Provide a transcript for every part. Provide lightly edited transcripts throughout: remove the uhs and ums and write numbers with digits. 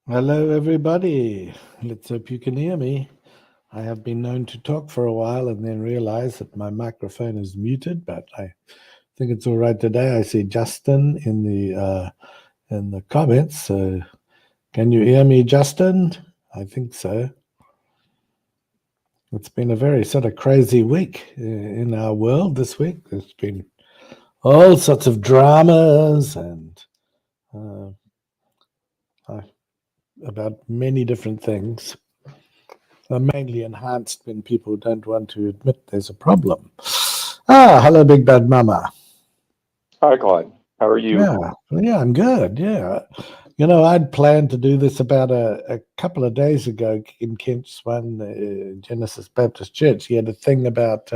Hello, everybody. Let's hope you can hear me. I have been known to talk for a while and then realize that my microphone is muted, but I think it's all right today. I see Justin in the comments. So, can you hear me, Justin? I think so. It's been a very sort of crazy week in our world this week. There's been all sorts of dramas and uh, about many different things. Are mainly enhanced when people don't want to admit there's a problem. Hello, Big Bad Mama. Hi, Claude. How are you? Yeah, I'm good. Yeah. I'd planned to do this about a couple of days ago in Kent's one, Genesis Baptist Church. He had a thing about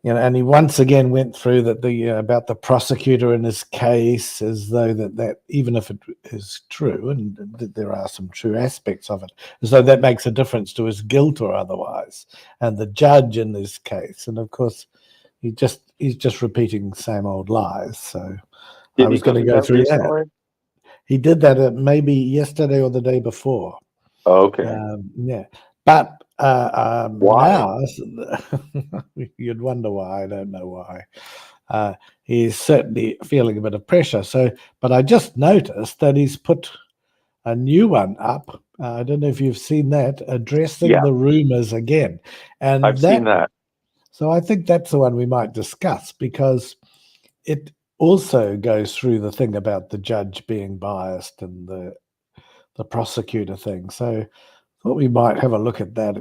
and he once again went through that about the prosecutor in his case, as though that even if it is true, and there are some true aspects of it, as though that makes a difference to his guilt or otherwise, and the judge in this case, and of course, he's just repeating the same old lies. So I was going to go through that. He did that maybe yesterday or the day before. Okay. Yeah, but why? now you'd wonder why. I don't know why. He's certainly feeling a bit of pressure. So, but I just noticed that he's put a new one up. I don't know if you've seen that, addressing the rumors again, and I've seen that. So I think that's the one we might discuss, because it also goes through the thing about the judge being biased and the prosecutor thing. So I thought we might have a look at that.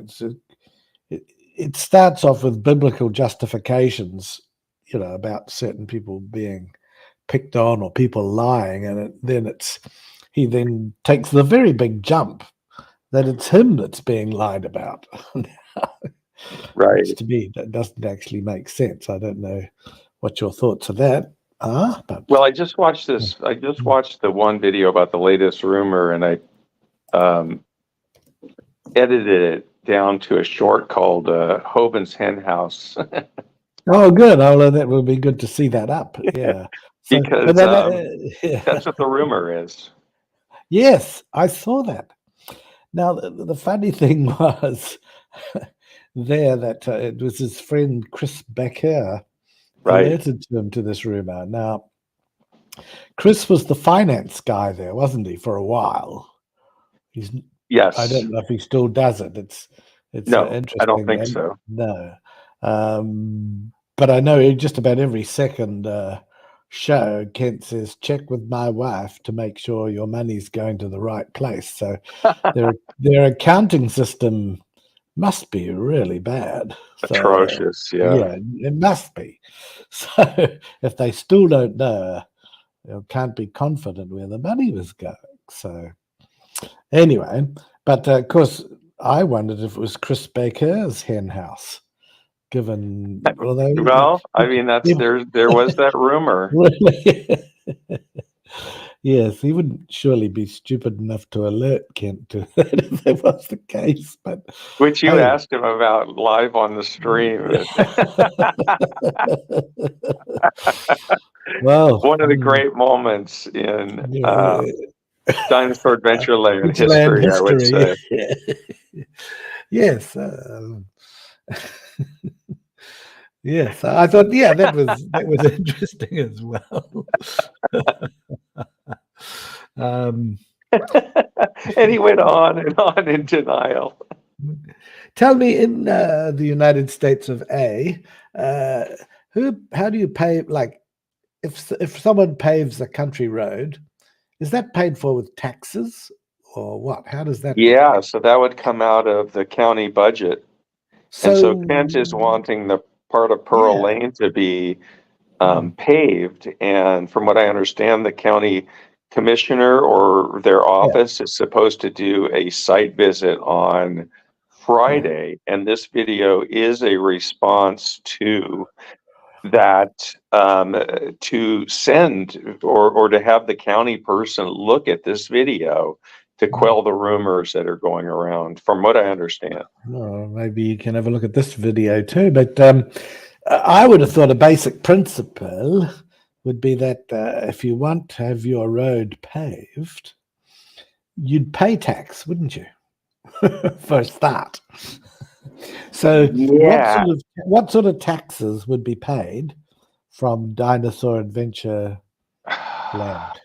It starts off with biblical justifications, about certain people being picked on or people lying, and he then takes the very big jump that it's him that's being lied about. Right. Which to me, that doesn't actually make sense. I don't know what your thoughts of that are. Well, I just watched this. I just watched the one video about the latest rumor, and I edited it down to a short called Hovind's Hen House. Oh, good. Oh, that would be good to see that up. Yeah. So, because that's what the rumor is. Yes, I saw that. Now, the funny thing was that it was his friend Chris Becker alerted him to this rumor. Now, Chris was the finance guy there, wasn't he, for a while? Yes. I don't know if he still does it. It's no, interesting. I don't think so. No. But I know just about every second show, Kent says, check with my wife to make sure your money's going to the right place. So their accounting system must be really bad. Atrocious, Yeah, it must be. So if they still don't know, they can't be confident where the money was going. So anyway, but of course, I wondered if it was Chris Baker's hen house. Given, well, I mean, there was that rumor. Yes, he wouldn't surely be stupid enough to alert Kent to that if that was the case. But which you asked him about live on the stream. Well, one of the great moments in Dinosaur Adventureland history, I would say. Yes. Yes, I thought, that was interesting as well. And he went on and on in denial. Tell me, in the United States of A, how do you pay? Like, if someone paves a country road, is that paid for with taxes or what? How does that work? So that would come out of the county budget. So Kent is wanting the part of Pearl Lane to be paved. And from what I understand, the county commissioner or their office is supposed to do a site visit on Friday. And this video is a response to that, to send or to have the county person look at this video to quell the rumors that are going around, from what I understand. Well, maybe you can have a look at this video too. But I would have thought a basic principle would be that if you want to have your road paved, you'd pay tax, wouldn't you? For a start. So Yeah. what sort of taxes would be paid from Dinosaur Adventure Land?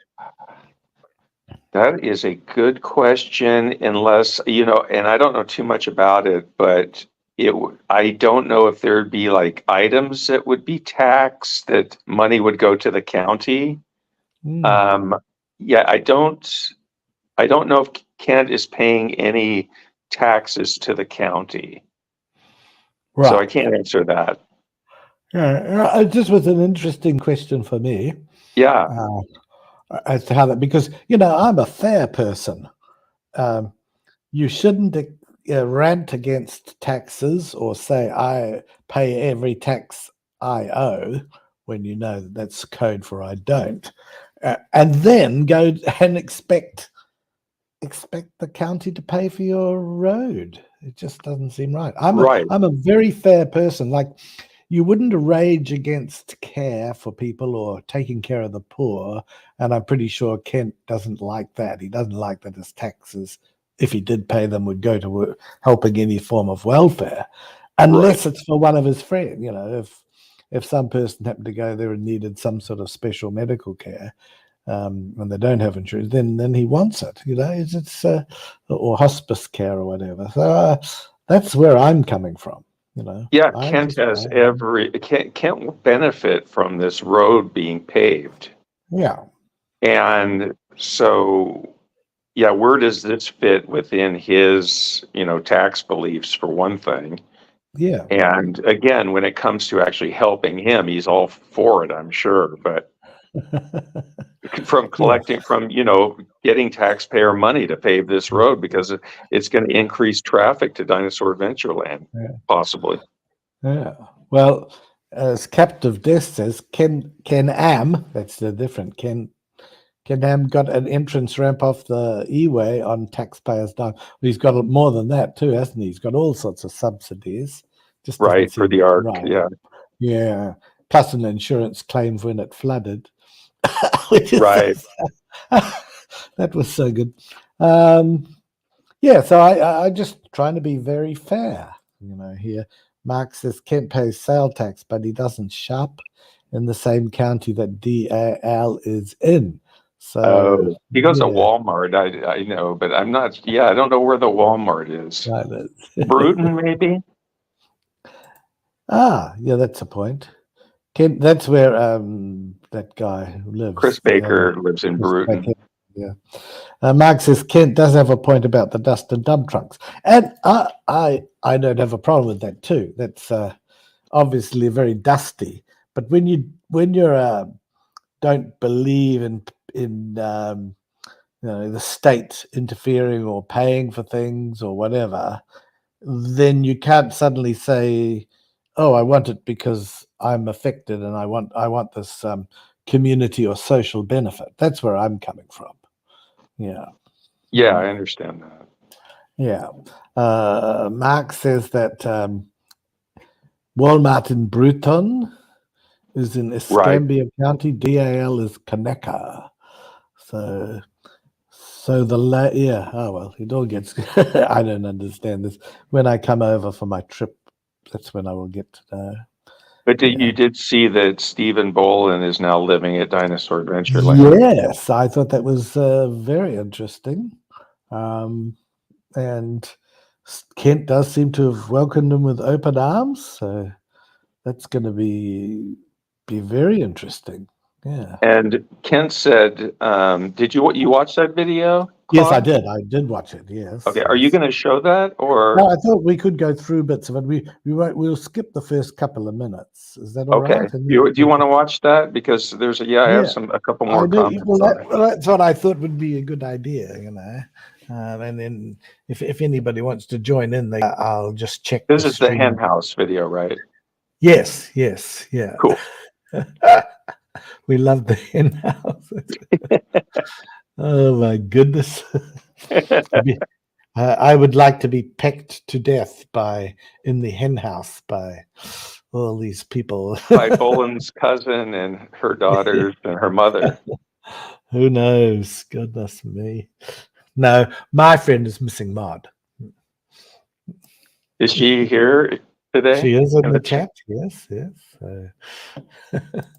That is a good question, unless, and I don't know too much about it, but I don't know if there'd be like items that would be taxed, that money would go to the county. Yeah, I don't know if Kent is paying any taxes to the county. Right. So I can't answer that. Yeah, it just was an interesting question for me. Yeah. As to how that, because I'm a fair person. You shouldn't rant against taxes or say I pay every tax I owe when you know that's code for I don't, and then go and expect the county to pay for your road. It just doesn't seem right. I'm a very fair person. Like, you wouldn't rage against care for people or taking care of the poor, and I'm pretty sure Kent doesn't like that. He doesn't like that his taxes, if he did pay them, would go to helping any form of welfare, unless it's for one of his friends. If some person happened to go there and needed some sort of special medical care, and they don't have insurance, then he wants it. It's or hospice care or whatever. So that's where I'm coming from. Yeah, Kent will benefit from this road being paved. Yeah. And so, yeah, where does this fit within his, tax beliefs, for one thing? Yeah. And again, when it comes to actually helping him, he's all for it, I'm sure. But from collecting, from, getting taxpayer money to pave this road, because it's going to increase traffic to Dinosaur Adventureland, possibly. Yeah. Well, as Captive Death says, Ken Am, that's the different Ken Am got an entrance ramp off the E-way on taxpayers' dime. Well, he's got more than that too, hasn't he? He's got all sorts of subsidies. Just right, for the arc, right. Yeah. Yeah. Plus an insurance claim when it flooded. Which is right. That was so good. Yeah, so I just trying to be very fair, here. Mark says Kent pays sale tax, but he doesn't shop in the same county that DAL is in. So he goes to Walmart. I know, but I'm not. Yeah, I don't know where the Walmart is. Bruton, maybe. Yeah, that's a point. Kent, that's where that guy lives. Chris Baker lives in Bruton. Yeah. Mark says Kent does have a point about the dust and dump trucks, and I don't have a problem with that too. That's obviously very dusty. But when you don't believe in the state interfering or paying for things or whatever, then you can't suddenly say, "Oh, I want it because I'm affected and I want this community or social benefit." That's where I'm coming from. Yeah. Yeah, I understand that. Yeah. Mark says that Walmart in Bruton is in Escambia County. DAL is Kaneka. So oh well, it all gets. I don't understand this. When I come over for my trip, that's when I will get to know. But you did see that Steven Bolan is now living at Dinosaur Adventureland. Yes, I thought that was very interesting. And Kent does seem to have welcomed him with open arms, so that's going to be very interesting. Yeah. And Kent said, "Did you watch that video, Claude?" Yes, I did. I did watch it. Yes. Okay. Are you going to show that, or? No, I thought we could go through bits of it. We'll skip the first couple of minutes. Is that all right? Do you want to watch that? Because there's I have a couple more comments. Well, that's what I thought would be a good idea, and then if anybody wants to join in, I'll just check. This is the hen house video, right? Yes, yeah. Cool. We love the hen house. Oh my goodness. I would like to be pecked to death in the hen house by all these people. By Bolan's cousin and her daughters and her mother. Who knows? Goodness me. No, my friend is missing Maud. Is she here today? She is in the chat. Yes.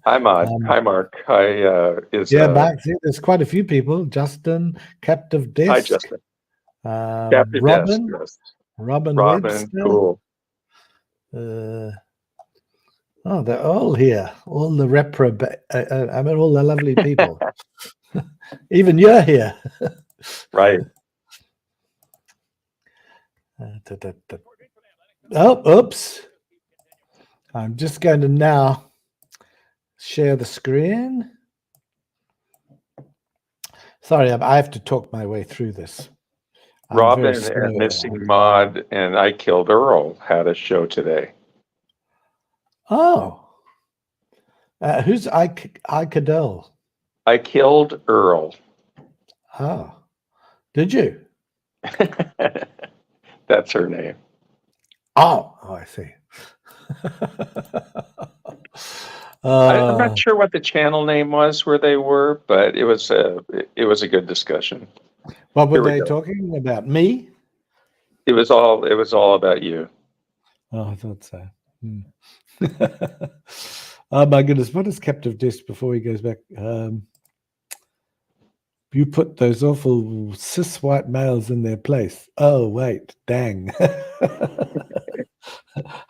Hi, Maud. Hi, Mark. Hi, Mark. See, there's quite a few people. Justin, Captive Desk. Hi, Justin. Captive Robin. Desk. Yes. Robin Webster. Cool. Oh, they're all here. All the all the lovely people. Even you're here. Right. Oh, oops. I'm just going to now share the screen. Sorry, I have to talk my way through this. Robin and Missing Maud and I Killed Earl had a show today. Oh. Who's Cadell? I Killed Earl. Oh. Did you? That's her name. Oh, I see. I'm not sure what the channel name was where they were, but it was a good discussion. What were they talking about? Me? It was all about you. Oh, I thought so. Oh my goodness, what is Captive Desk before he goes back? You put those awful cis white males in their place. Oh wait, dang.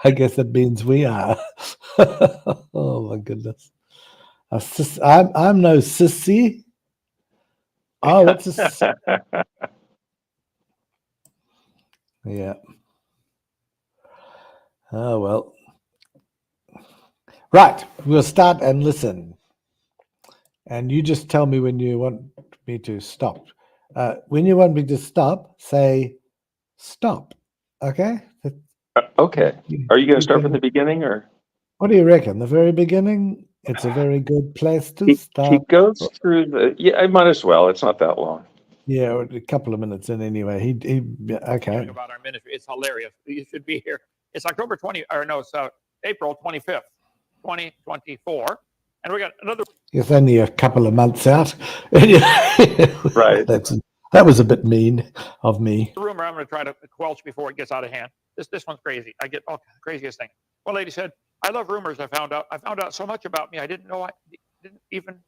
I guess that means we are. Oh my goodness. I'm no sissy. Oh, what's this? Yeah. Oh well. Right, we'll start and listen. And you just tell me when you want me to stop. When you want me to stop, say stop. Okay? Okay. Are you going to start from the beginning, or? What do you reckon? The very beginning? It's a very good place to start. He goes through I might as well. It's not that long. Yeah, a couple of minutes in anyway. Okay. About our ministry. It's hilarious. You should be here. It's April 25th, 2024. And we got another. It's only a couple of months out. Right. That was a bit mean of me. Rumor I'm going to try to quelch before it gets out of hand. This one's crazy. I get all craziest thing. One lady said, "I love rumors. I found out so much about me I didn't even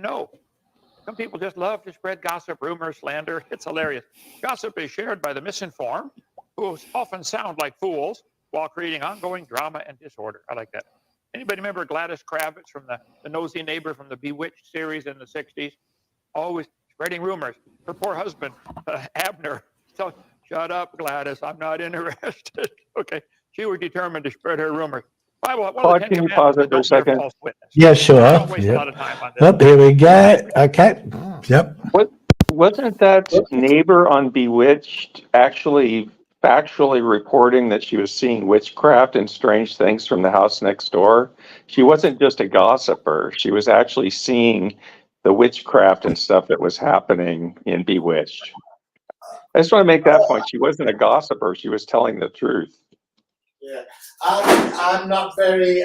know. Some people just love to spread gossip, rumors, slander. It's hilarious. Gossip is shared by the misinformed, who often sound like fools while creating ongoing drama and disorder." I like that. Anybody remember Gladys Kravitz from the nosy neighbor from the Bewitched series in the 60s? Always spreading rumors. Her poor husband, Abner, so shut up, Gladys. I'm not interested. Okay. She was determined to spread her rumors. Claude, can you pause it for a second? Yeah, sure. Don't waste a lot of time on this. Oh, here we go. Okay. Yep. Wasn't that neighbor on Bewitched actually factually reporting that she was seeing witchcraft and strange things from the house next door? She wasn't just a gossiper. She was actually seeing the witchcraft and stuff that was happening in Bewitched. I just want to make that point. She wasn't a gossiper. She was telling the truth. Yeah, I'm not very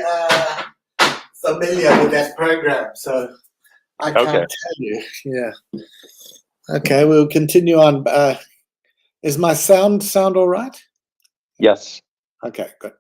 familiar with that program, so I can't tell you. Yeah. Okay, we'll continue on. Is my sound all right? Yes. Okay, good.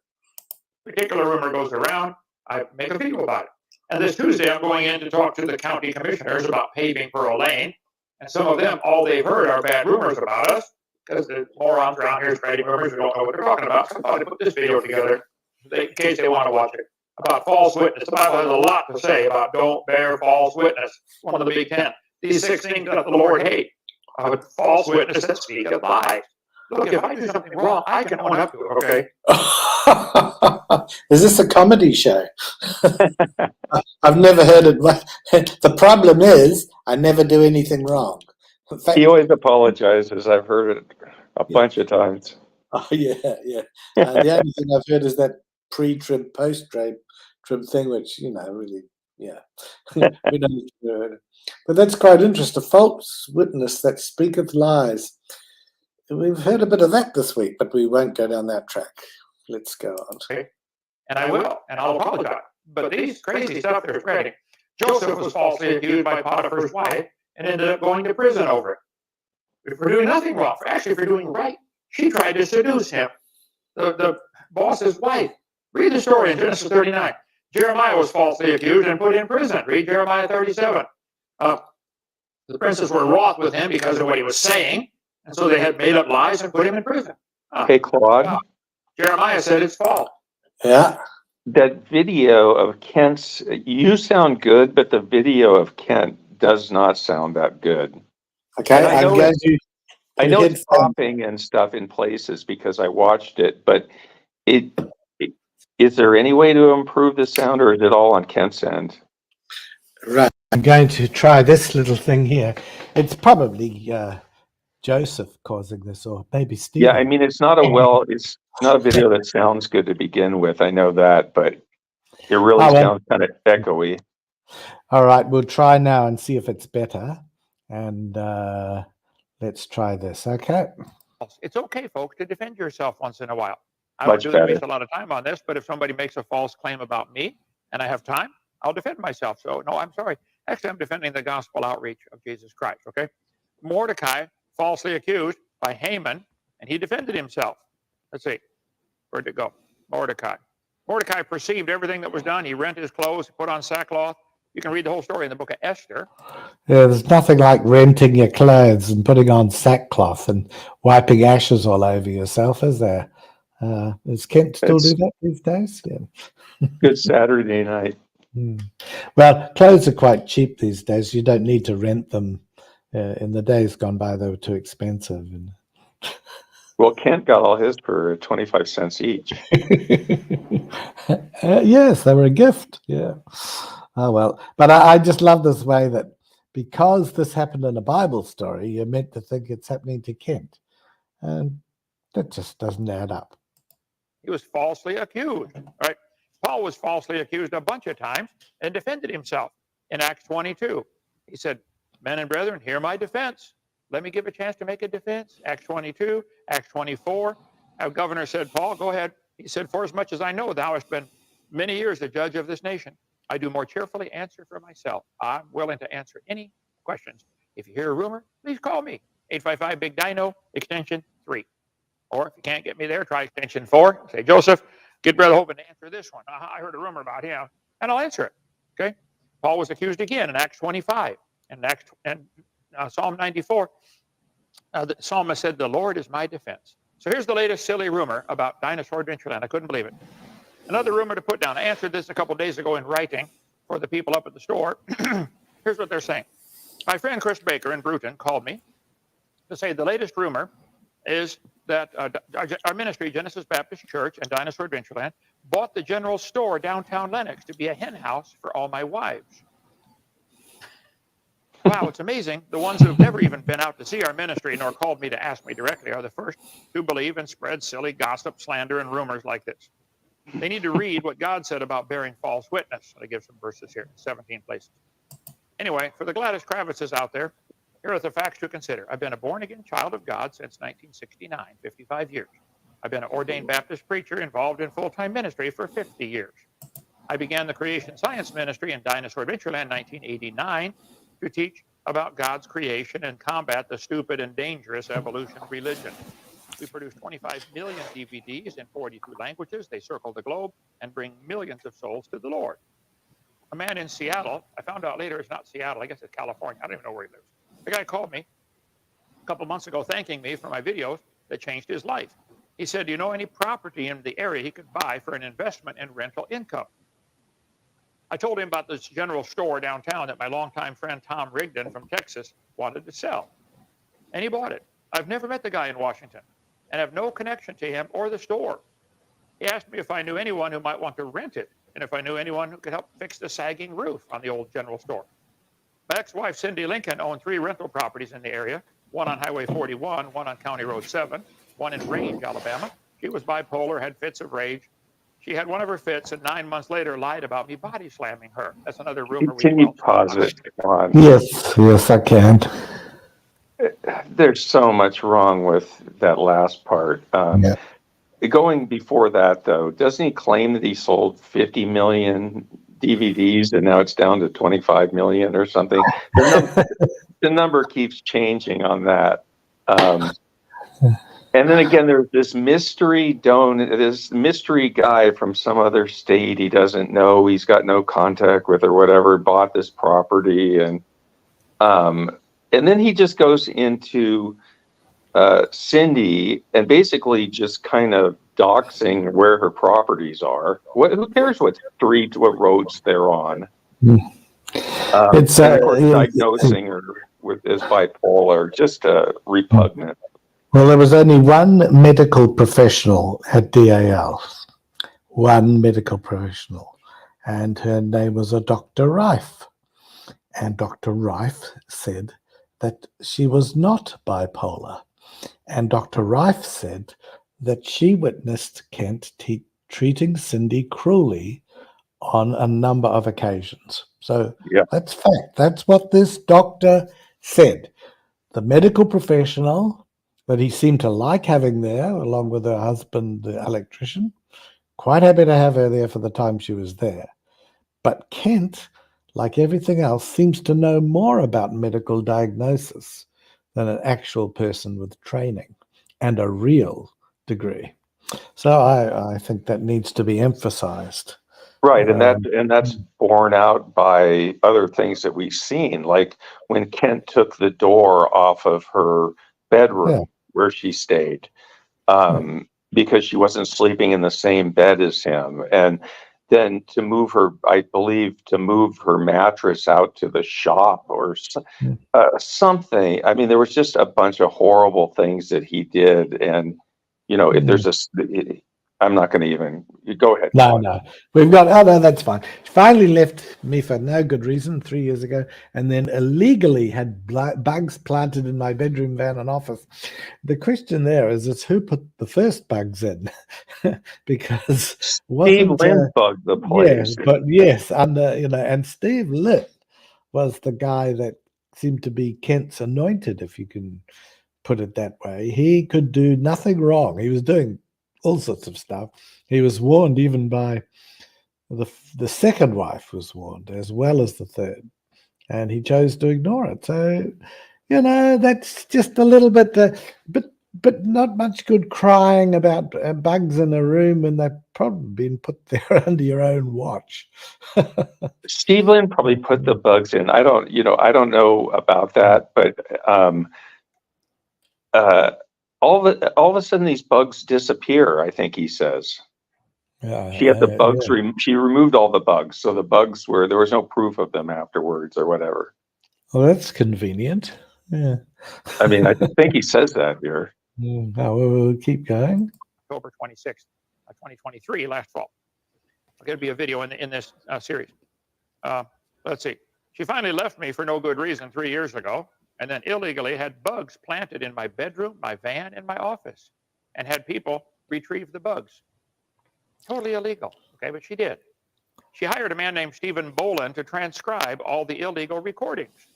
Particular rumor goes around. I make a video about it. And this Tuesday, I'm going in to talk to the county commissioners about paving Pearl Lane. And some of them, all they've heard are bad rumors about us, because the morons around here spreading rumors who don't know what they're talking about. So I thought I'd put this video together in case they want to watch it. About false witness. The Bible has a lot to say about don't bear false witness. One of the big 10. These 6 things that the Lord hates. A false witness that speaks a lie. Look, if I do something wrong, I can own up to it, okay? Is this a comedy show? I've never heard it. The problem is, I never do anything wrong. He always apologizes. I've heard it a bunch of times. Oh, yeah. The only thing I've heard is that pre-trib, post-trib thing, which, really, yeah. We don't do it. But that's quite interesting. A false witness that speaketh lies. We've heard a bit of that this week, but we won't go down that track. Let's go on. Okay. And I will, and I'll apologize. But these crazy stuff they're spreading. Joseph was falsely accused by Potiphar's wife and ended up going to prison over it. for doing nothing wrong, for doing right. She tried to seduce him, the boss's wife. Read the story in Genesis 39. Jeremiah was falsely accused and put in prison. Read Jeremiah 37. The princes were wroth with him because of what he was saying, and so they had made up lies and put him in prison. Hey, Claude. Jeremiah said it's false. Yeah. That video of Kent's, you sound good, but the video of Kent does not sound that good. Okay, And I know I know hit it's popping and stuff in places because I watched it, but is there any way to improve the sound, or is it all on Kent's end? Right. I'm going to try this little thing here. It's probably Joseph causing this, or maybe Steven. Yeah, I mean, it's not a video that sounds good to begin with. I know that, but it really sounds kind of echoey. All right, we'll try now and see if it's better. And let's try this, okay? It's okay, folks, to defend yourself once in a while. I Much don't better. waste a lot of time on this, but if somebody makes a false claim about me and I have time, I'll defend myself. So, no, I'm sorry. Actually, I'm defending the gospel outreach of Jesus Christ, okay? Mordecai, falsely accused by Haman, and he defended himself. Let's see. Where'd it go? Mordecai. Mordecai perceived everything that was done. He rent his clothes, put on sackcloth. You can read the whole story in the book of Esther. Yeah, there's nothing like renting your clothes and putting on sackcloth and wiping ashes all over yourself, is there? Does Kent still do that these days? Yeah. Good Saturday night. Well, clothes are quite cheap these days. You don't need to rent them. In the days gone by, they were too expensive. Well, Kent got all his for 25 cents each. Yes, they were a gift. Yeah. Oh, well. But I just love this way that because this happened in a Bible story, you're meant to think it's happening to Kent. And that just doesn't add up. He was falsely accused, right? Paul was falsely accused a bunch of times and defended himself. In Acts 22, he said, men and brethren, hear my defense. Let me give a chance to make a defense. Acts 22, Acts 24. Our governor said, Paul, go ahead. He said, for as much as I know, thou hast been many years the judge of this nation. I do more cheerfully answer for myself. I'm willing to answer any questions. If you hear a rumor, please call me. 855 Big Dino, extension 3. Or if you can't get me there, try extension 4. Say, Joseph, get Brother Hovind to answer this one. I heard a rumor about him, and I'll answer it. Okay? Paul was accused again in Acts 25 and Psalm 94. The psalmist said, the Lord is my defense. So here's the latest silly rumor about Dinosaur Adventureland. I couldn't believe it. Another rumor to put down. I answered this a couple days ago in writing for the people up at the store. Here's what they're saying. My friend Chris Baker in Bruton called me to say the latest rumor is that our ministry, Genesis Baptist Church and Dinosaur Adventureland, bought the general store downtown Lenox to be a hen house for all my wives. Wow, it's amazing. The ones who have never even been out to see our ministry nor called me to ask me directly are the first to believe and spread silly gossip, slander, and rumors like this. They need to read what God said about bearing false witness. I give some verses here, 17 places. Anyway, for the Gladys Kravitzes out there, here are the facts to consider. I've been a born-again child of God since 1969, 55 years. I've been an ordained Baptist preacher involved in full-time ministry for 50 years. I began the Creation Science Ministry in Dinosaur Adventureland in 1989 to teach about God's creation and combat the stupid and dangerous evolution religion. We produce 25 million DVDs in 42 languages. They circle the globe and bring millions of souls to the Lord. A man in Seattle, I found out later it's not Seattle, I guess it's California. I don't even know where he lives. The guy called me a couple months ago thanking me for my videos that changed his life. He said, do you know any property in the area he could buy for an investment in rental income? I told him about this general store downtown that my longtime friend Tom Rigdon from Texas wanted to sell. And he bought it. I've never met the guy in Washington and have no connection to him or the store. He asked me if I knew anyone who might want to rent it and if I knew anyone who could help fix the sagging roof on the old general store. My ex-wife, Cindy Lincoln, owned 3 rental properties in the area, one on Highway 41, one on County Road 7, one in Range, Alabama. She was bipolar, had fits of rage. She had one of her fits and 9 months later lied about me body slamming her. That's another rumor. Can you pause it? Come on. Yes, I can. There's so much wrong with that last part. Yeah. Going before that, though, doesn't he claim that he sold 50 million DVDs and now it's down to 25 million or something? The number keeps changing on that. And then again, there's this mystery guy from some other state he doesn't know. He's got no contact with or whatever. Bought this property, and then he just goes into Cindy and basically just kind of doxing where her properties are. Who cares what street, what roads they're on? It's and of course, diagnosing her as bipolar, just repugnant. Well, there was only one medical professional at DAL, one medical professional, and her name was a Dr. Rife. And Dr. Rife said that she was not bipolar. And Dr. Rife said that she witnessed Kent treating Cindy cruelly on a number of occasions. So that's fact. That's what this doctor said. The medical professional that he seemed to like having there, along with her husband, the electrician, quite happy to have her there for the time she was there. But Kent, like everything else, seems to know more about medical diagnosis than an actual person with training and a real degree. So I think that needs to be emphasized. Right, and that's borne out by other things that we've seen, like when Kent took the door off of her bedroom where she stayed, because she wasn't sleeping in the same bed as him, and then to move her mattress out to the shop or something. I mean, there was just a bunch of horrible things that he did, and if there's I'm not going to even go ahead. No, we've got. Oh no, that's fine. She finally left me for no good reason 3 years ago, and then illegally had bugs planted in my bedroom, van, and office. The question there is who put the first bugs in, because Steve Lynn bugged the place. Yeah, but yes, and Steve Lynn was the guy that seemed to be Kent's anointed, if you can put it that way. He could do nothing wrong. He was doing all sorts of stuff. He was warned even by the second wife was warned as well as the third, and he chose to ignore it. So, that's just a little bit, but not much good crying about bugs in a room when they've probably been put there under your own watch. Steve Lynn probably put the bugs in. I don't know about that, but all of a sudden these bugs disappear, I think he says. She had the bugs. She removed all the bugs, so the bugs there was no proof of them afterwards or whatever. Well, that's convenient. Yeah. I mean, I think he says that here. We'll keep going. October 26th, 2023, last fall. There'll be a video in this series. Let's see. She finally left me for no good reason 3 years ago, and then illegally had bugs planted in my bedroom, my van, and my office, and had people retrieve the bugs. Totally illegal, okay, but she did. She hired a man named Steven Bolan to transcribe all the illegal recordings.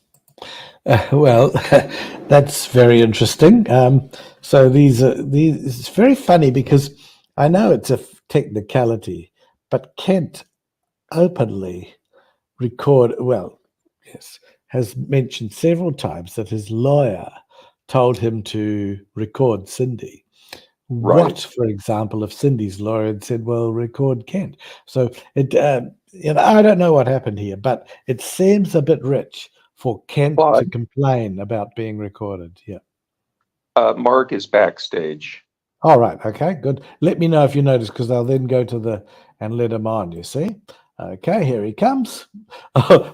Well, that's very interesting. So it's very funny because I know it's a technicality, but Kent openly has mentioned several times that his lawyer told him to record Cindy. Right. What, for example, if Cindy's lawyer had said, well, record Kent? So I don't know what happened here, but it seems a bit rich for Kent to complain about being recorded. Yeah. Mark is backstage. All right. Okay, good. Let me know if you notice, because I'll then go to and let him on, you see. Okay, here he comes.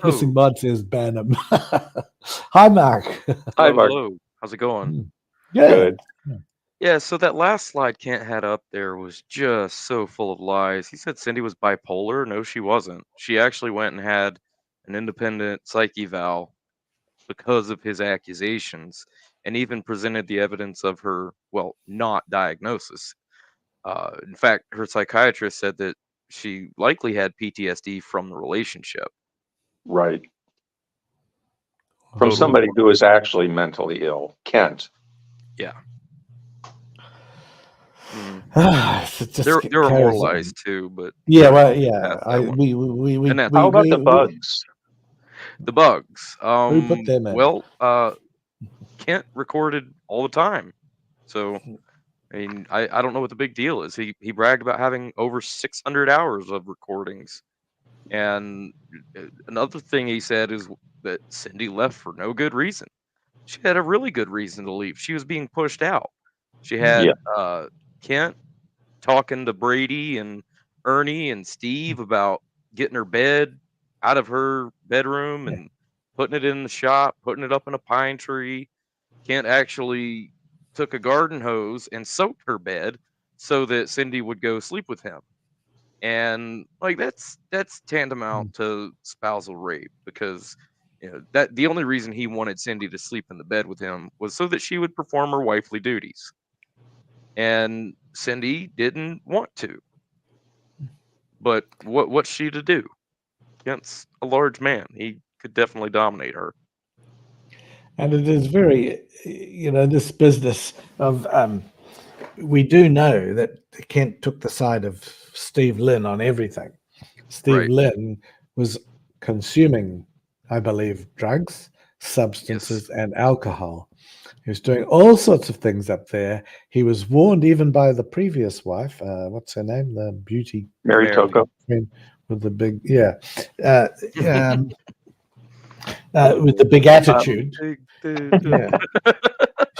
Missing Mod says ban him. Hi, Mark. Hi, Mark. Hello. How's it going? Good. Yeah, so that last slide Kent had up there was just so full of lies. He said Cindy was bipolar. No, she wasn't. She actually went and had an independent psych eval because of his accusations, and even presented the evidence of her, not diagnosis. In fact, her psychiatrist said that she likely had PTSD from the relationship. Right. From somebody who is actually mentally ill, Kent. Yeah. There are more lies too, but How about the bugs? The bugs. Who put them in? Kent recorded all the time. So, I mean, I don't know what the big deal is. He bragged about having over 600 hours of recordings. And another thing he said is that Cindy left for no good reason. She had a really good reason to leave. She was being pushed out. She had Kent talking to Brady and Ernie and Steve about getting her bed out of her bedroom and putting it in the shop, putting it up in a pine tree. Kent actually took a garden hose and soaked her bed so that Cindy would go sleep with him. And like that's tantamount to spousal rape, because that the only reason he wanted Cindy to sleep in the bed with him was so that she would perform her wifely duties. And Cindy didn't want to. But what's she to do? Kent's a large man. He could definitely dominate her. And it is very, this business of, we do know that Kent took the side of Steve Lynn on everything. Steve Lynn was consuming, I believe, drugs, substances, and alcohol. He was doing all sorts of things up there. He was warned even by the previous wife. What's her name? The beauty. Mary Toko. With the big, with the big attitude.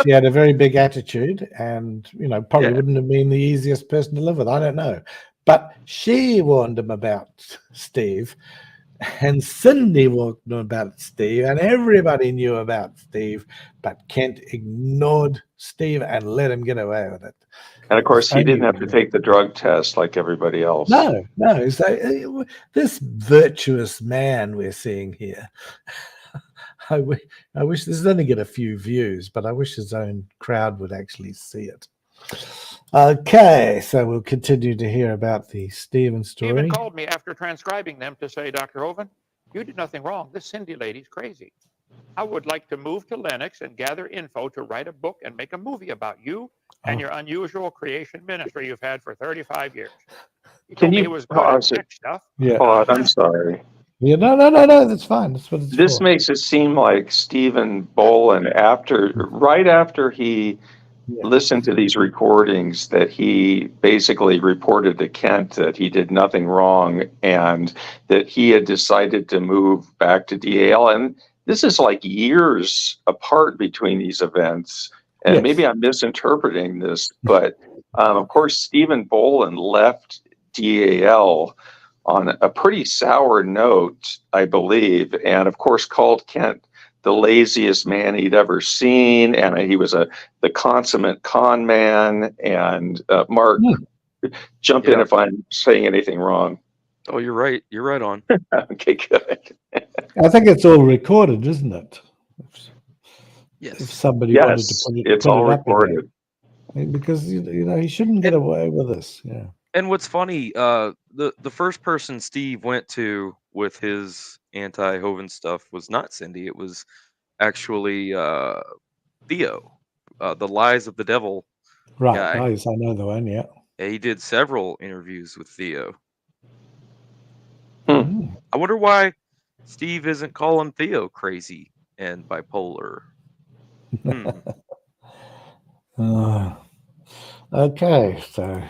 She had a very big attitude, and probably wouldn't have been the easiest person to live with. I don't know, but she warned him about Steve, and Cindy warned him about Steve, and everybody knew about Steve, but Kent ignored Steve and let him get away with it. And of course, he didn't have to take the drug test like everybody else. No. So this virtuous man we're seeing here. I wish this is only get a few views, but I wish his own crowd would actually see it. Okay, so we'll continue to hear about the Steven story. Steven called me after transcribing them to say, Dr. Hovind, you did nothing wrong. This Cindy lady's crazy. I would like to move to Lenox and gather info to write a book and make a movie about you and your unusual creation ministry you've had for 35 years. He told me it was good at tech stuff. Yeah. Claude, I'm sorry. Yeah, no, that's fine. That's what it's This for. makes it seem like Steven Bolan, right after he listened to these recordings, that he basically reported to Kent that he did nothing wrong and that he had decided to move back to DAL. And this is like years apart between these events. And maybe I'm misinterpreting this, but of course, Steven Bolan left DAL on a pretty sour note, I believe, and of course called Kent the laziest man he'd ever seen, and he was the consummate con man. And Mark, jump in if I'm saying anything wrong. Oh, you're right. You're right on. Okay, good. I think it's all recorded, isn't it? Yes. If somebody wanted to put it, it's all recorded. Because he shouldn't get away with this. Yeah. And what's funny, the first person Steve went to with his anti-Hovind stuff was not Cindy. It was actually Theo, the Lies of the Devil guy. Lies, I know the one, yeah. He did several interviews with Theo. I wonder why Steve isn't calling Theo crazy and bipolar. Okay, so...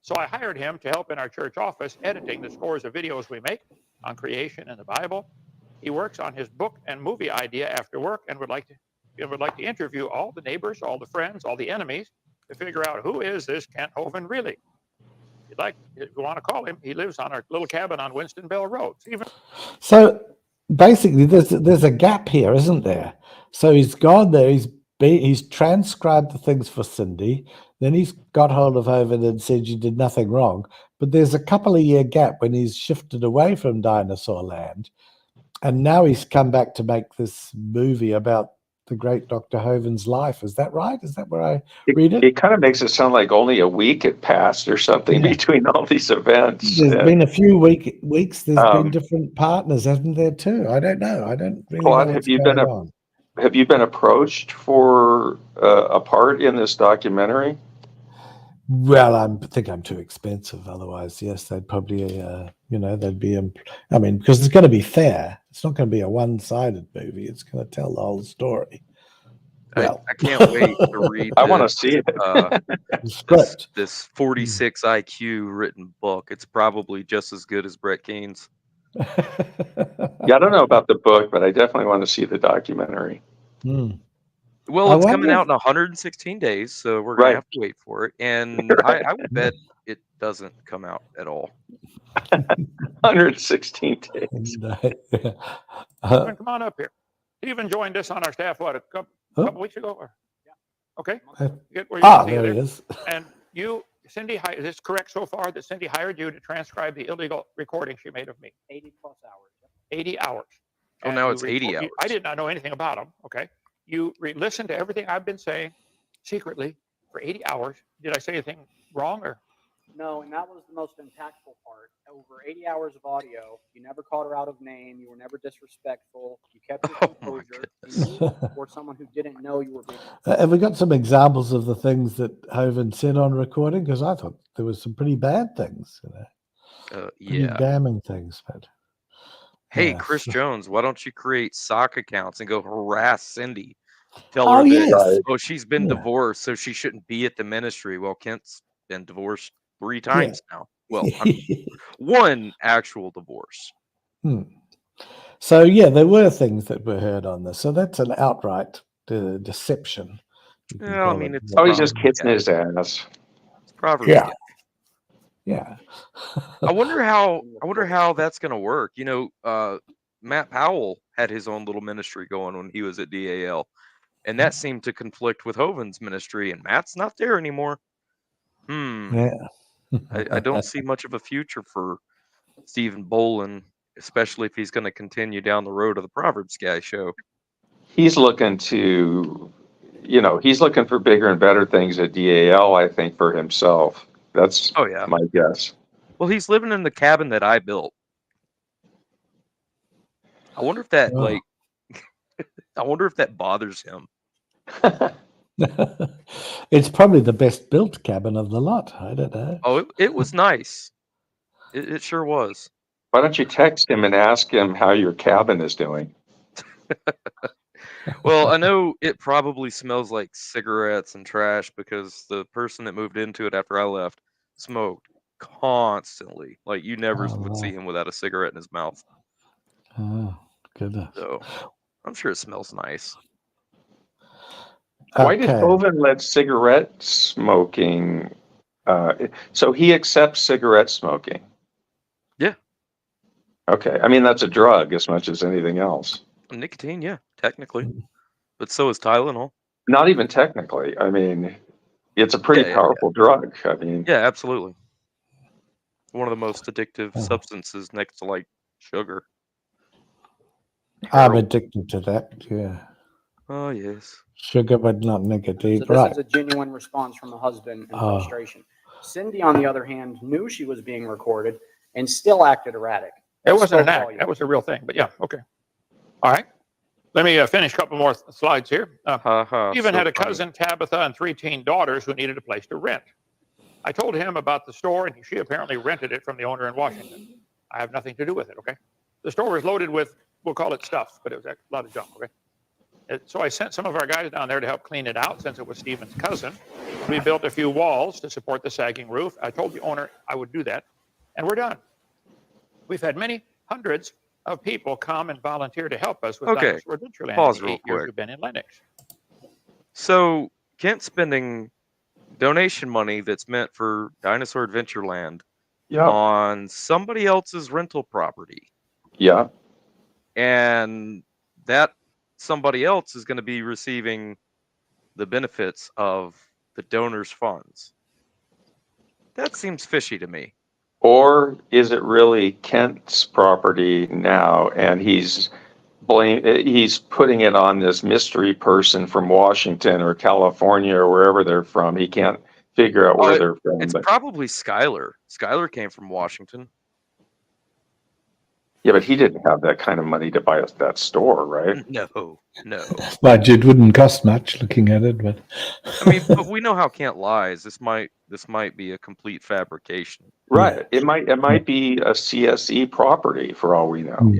So I hired him to help in our church office editing the scores of videos we make on creation and the Bible. He works on his book and movie idea after work and would like to interview all the neighbors, all the friends, all the enemies to figure out who is this Kent Hovind really. If you want to call him, he lives on our little cabin on Winston Bell Road. So basically, there's a gap here, isn't there? So he's gone there. He's transcribed the things for Cindy. Then he's got hold of Hovind and said you did nothing wrong. But there's a couple of year gap when he's shifted away from Dinosaur Land. And now he's come back to make this movie about the great Dr. Hovind's life. Is that right? Is that where I read it? It kind of makes it sound like only a week had passed or something between all these events. There's been a few weeks. There's been different partners, hasn't there, too? I don't know. I don't really Claude, know what's going on. Have you been approached for a part in this documentary? Well, I think I'm too expensive. Otherwise, yes, they'd probably, they'd be. Because it's going to be fair. It's not going to be a one-sided movie. It's going to tell the whole story. Well, I can't wait to read I want to this, see it. the script. this 46 IQ written book. It's probably just as good as Brett Kane's. Yeah, I don't know about the book, but I definitely want to see the documentary. Hmm. Well, I it's coming wonder out if- in 116 days, so we're gonna Right. have to wait for it. And I would bet it doesn't come out at all. 116 days. Steven, come on up here. Steven joined us on our staff, what, a couple weeks ago? Or? Okay. Get where you can see there there. he is. And you, Cindy, is this correct so far that Cindy hired you to transcribe the illegal recording she made of me? 80 plus hours. 80 hours. Oh, And now you it's 80 hours. I did not know anything about them. Okay. You listened to everything I've been saying secretly for 80 hours. Did I say anything wrong or? No, and that was the most impactful part. Over 80 hours of audio, you never called her out of name. You were never disrespectful. You kept your Oh, my composure. goodness. And you were someone who didn't know you were being. Have we got some examples of the things that Hovind said on recording? Because I thought there was some pretty bad things, pretty Yeah. damning things. But Hey, yeah. Chris Jones, why don't you create sock accounts and go harass Cindy? Tell Oh her that yes, oh, she's been Yeah. divorced, so she shouldn't be at the ministry. Well, Kent's been divorced 3 times now. Well, one actual divorce. So yeah, there were things that were heard on this. So that's an outright deception. you can Yeah, I call mean, it. it's Oh, he's just Proverbs kissing guy. his ass. It's Proverbs Yeah. guy. Yeah. I wonder how that's gonna work. You know, Matt Powell had his own little ministry going when he was at DAL, and that seemed to conflict with Hovind's ministry, and Matt's not there anymore. Yeah. I don't see much of a future for Steven Bolan, especially if he's going to continue down the road of the Proverbs guy show. He's looking to, he's looking for bigger and better things at DAL, I think, for himself. That's Oh yeah. my guess. Well, he's living in the cabin that I built. I wonder if that Oh. I wonder if that bothers him. It's probably the best built cabin of the lot. I don't know. Oh, it was nice. It sure was. Why don't you text him and ask him how your cabin is doing? Well, I know it probably smells like cigarettes and trash because the person that moved into it after I left smoked constantly. Like you never would see him without a cigarette in his mouth. Oh, goodness. So I'm sure it smells nice. Why did Hovind let cigarette smoking? So he accepts cigarette smoking. Yeah. Okay. I mean, that's a drug as much as anything else. Nicotine, yeah, technically. But so is Tylenol. Not even technically. I mean, it's a pretty powerful drug. I mean, yeah, absolutely. One of the most addictive substances next to like sugar. I'm addicted to that. Yeah. Oh yes. Sugar, but not nicotine. So this is a genuine response from the husband and frustration. Cindy, on the other hand, knew she was being recorded and still acted erratic. It wasn't an act. That was a real thing. But yeah, okay. All right. Let me finish a couple more slides here. Stephen had a cousin, Tabitha, and 3 teen daughters who needed a place to rent. I told him about the store, and she apparently rented it from the owner in Washington. I have nothing to do with it, okay? The store was loaded with, we'll call it stuff, but it was a lot of junk, okay? So I sent some of our guys down there to help clean it out since it was Stephen's cousin. We built a few walls to support the sagging roof. I told the owner I would do that, and we're done. We've had many hundreds of people come and volunteer to help us with Dinosaur Adventureland. Pause in the real 8 years quick. we've been in Lennox. So Kent's spending donation money that's meant for Dinosaur Adventureland on somebody else's rental property. Yeah. And that somebody else is going to be receiving the benefits of the donor's funds. That seems fishy to me. Or is it really Kent's property now, and he's putting it on this mystery person from Washington or California or wherever they're from? He can't figure out where they're from. It's probably Skylar. Skylar came from Washington. Yeah, but he didn't have that kind of money to buy that store, right? No. Budget wouldn't cost much looking at it, but I mean, but we know how Kent lies. This might be a complete fabrication. Right. It might be a CSE property for all we know.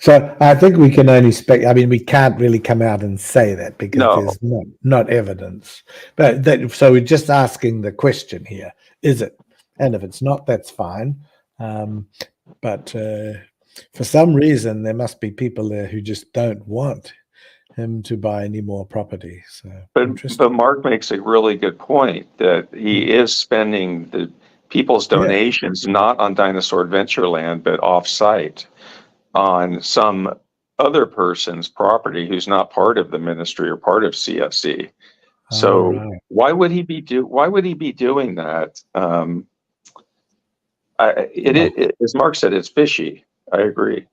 So I think we can only I mean, we can't really come out and say that because No. there's not evidence. But so we're just asking the question here: is it? And if it's not, that's fine. But for some reason, there must be people there who just don't want him to buy any more property. So, But Mark makes a really good point that he is spending the people's donations not on Dinosaur Adventureland, but off-site on some other person's property who's not part of the ministry or part of CSE. So why would he be doing that? As Mark said, it's fishy. I agree.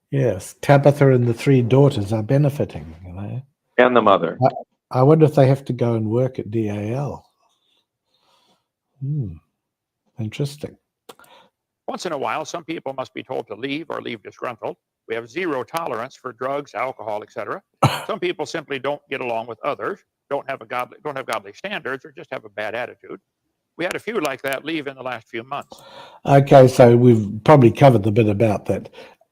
Yes, Tabitha and the 3 daughters are benefiting, you know. And the mother. I wonder if they have to go and work at DAL. Interesting. Once in a while, some people must be told to leave or leave disgruntled. We have zero tolerance for drugs, alcohol, etc. Some people simply don't get along with others, don't have godly standards, or just have a bad attitude. We had a few like that leave in the last few months. Okay, so we've probably covered the bit about that.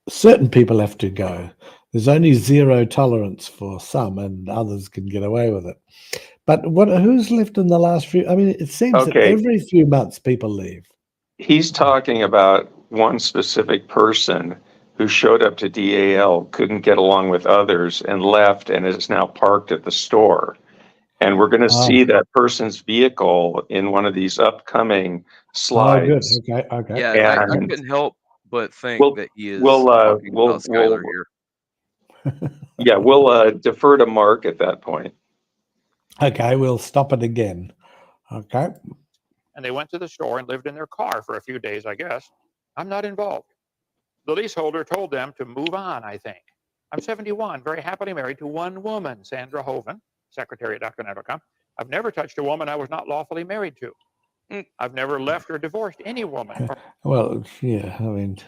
Certain people have to go. There's only zero tolerance for some, and others can get away with it. But who's left in the last few? I mean, it seems that every few months people leave. He's talking about one specific person who showed up to DAL, couldn't get along with others, and left, and is now parked at the store. And we're going to see that person's vehicle in one of these upcoming slides. Oh, good. Okay. Yeah, I couldn't help but think that he is talking about Skylar here. Yeah, we'll defer to Mark at that point. Okay, we'll stop it again. Okay. And they went to the store and lived in their car for a few days, I guess. I'm not involved. The leaseholder told them to move on, I think. I'm 71, very happily married to one woman, Sandra Hovind, secretary at Dr.net.com. I've never touched a woman I was not lawfully married to. I've never left or divorced any woman. Well, yeah, I mean,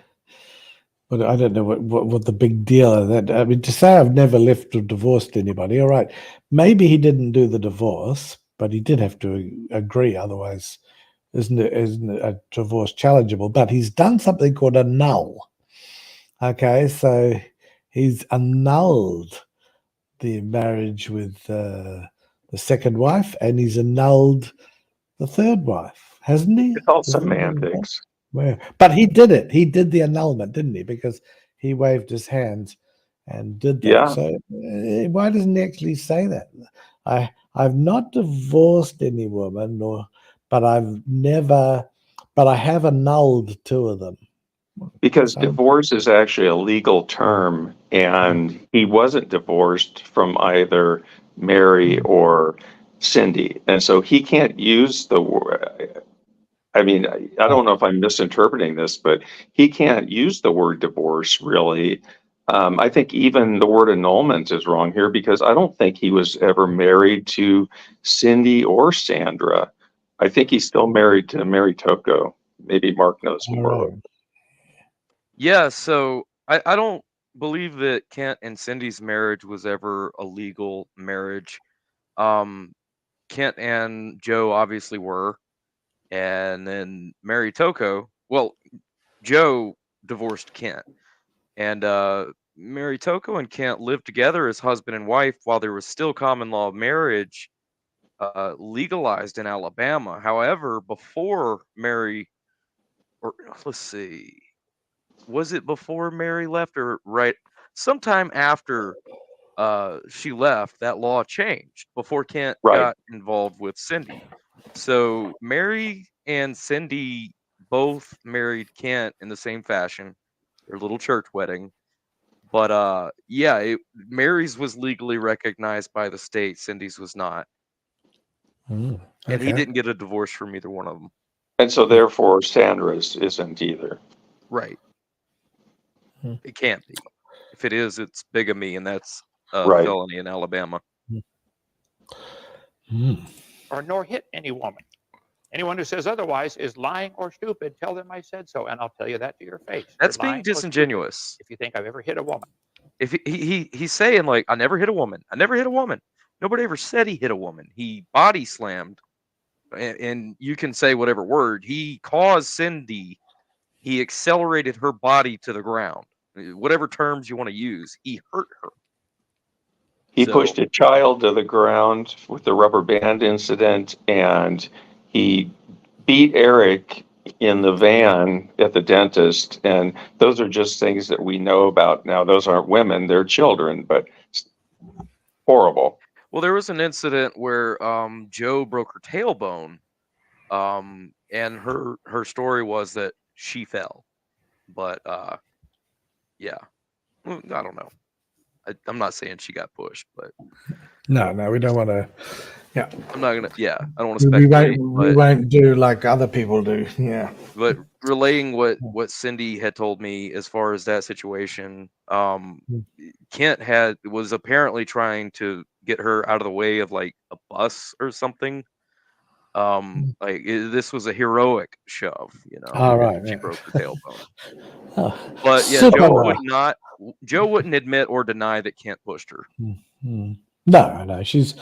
but I don't know what the big deal of that. I mean, to say I've never left or divorced anybody, all right. Maybe he didn't do the divorce, but he did have to agree. Otherwise, isn't a divorce challengeable? But he's done something called annul. Okay, so he's annulled the marriage with the second wife, and he's annulled the third wife, hasn't he? It's all semantics. But he did it. He did the annulment, didn't he? Because he waved his hands and did that. Yeah. So why doesn't he actually say that? I've not divorced any woman, but I have annulled 2 of them. Because divorce is actually a legal term, and he wasn't divorced from either Mary or Cindy. And so he can't use the word. I mean, I don't know if I'm misinterpreting this, but he can't use the word divorce, really. I think even the word annulment is wrong here, because I don't think he was ever married to Cindy or Sandra. I think he's still married to Mary Toko. Maybe Mark knows more. Right. Yeah, so I don't believe that Kent and Cindy's marriage was ever a legal marriage. Kent and Joe obviously were, and then Mary Toko. Well, Joe divorced Kent, and Mary Toko and Kent lived together as husband and wife while there was still common law marriage legalized in Alabama. However, before Mary, or let's see, was it before Mary left or right sometime after she left, that law changed before Kent got involved with Cindy. So Mary and Cindy both married Kent in the same fashion, their little church wedding. But Mary's was legally recognized by the state, Cindy's was not. Okay. And he didn't get a divorce from either one of them. And so therefore Sandra's isn't either. Right. It can't be. If it is, it's bigamy, and that's a felony in Alabama. Or nor hit any woman. Anyone who says otherwise is lying or stupid. Tell them I said so, and I'll tell you that to your face. That's being disingenuous. If you think I've ever hit a woman. If he's saying, like, I never hit a woman. I never hit a woman. Nobody ever said he hit a woman. He body slammed, and you can say whatever word. He caused Cindy He accelerated her body to the ground. Whatever terms you want to use, he hurt her. He So- pushed a child to the ground with the rubber band incident, and he beat Eric in the van at the dentist. And those are just things that we know about now. Those aren't women, they're children, but it's horrible. Well, there was an incident where Joe broke her tailbone, and her story was that she fell. But yeah, I don't know. I'm not saying she got pushed, but No, we don't want to. I'm not gonna. Yeah, I don't want to We speculate. won't do like other people do. Yeah. But relaying what Cindy had told me as far as that situation, Kent was apparently trying to get her out of the way of like a bus or something. This was a heroic shove, All right. She broke her tailbone. Oh, But yeah, super. Joe wouldn't admit or deny that Kent pushed her. No, she's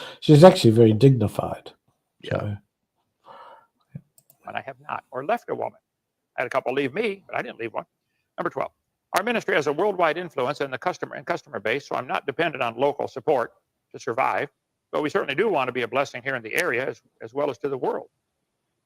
actually very dignified. Yeah. So. And I have not, or left a woman. I had a couple leave me, but I didn't leave one. Number 12. Our ministry has a worldwide influence in the customer base, so I'm not dependent on local support to survive. But we certainly do want to be a blessing here in the area as well as to the world.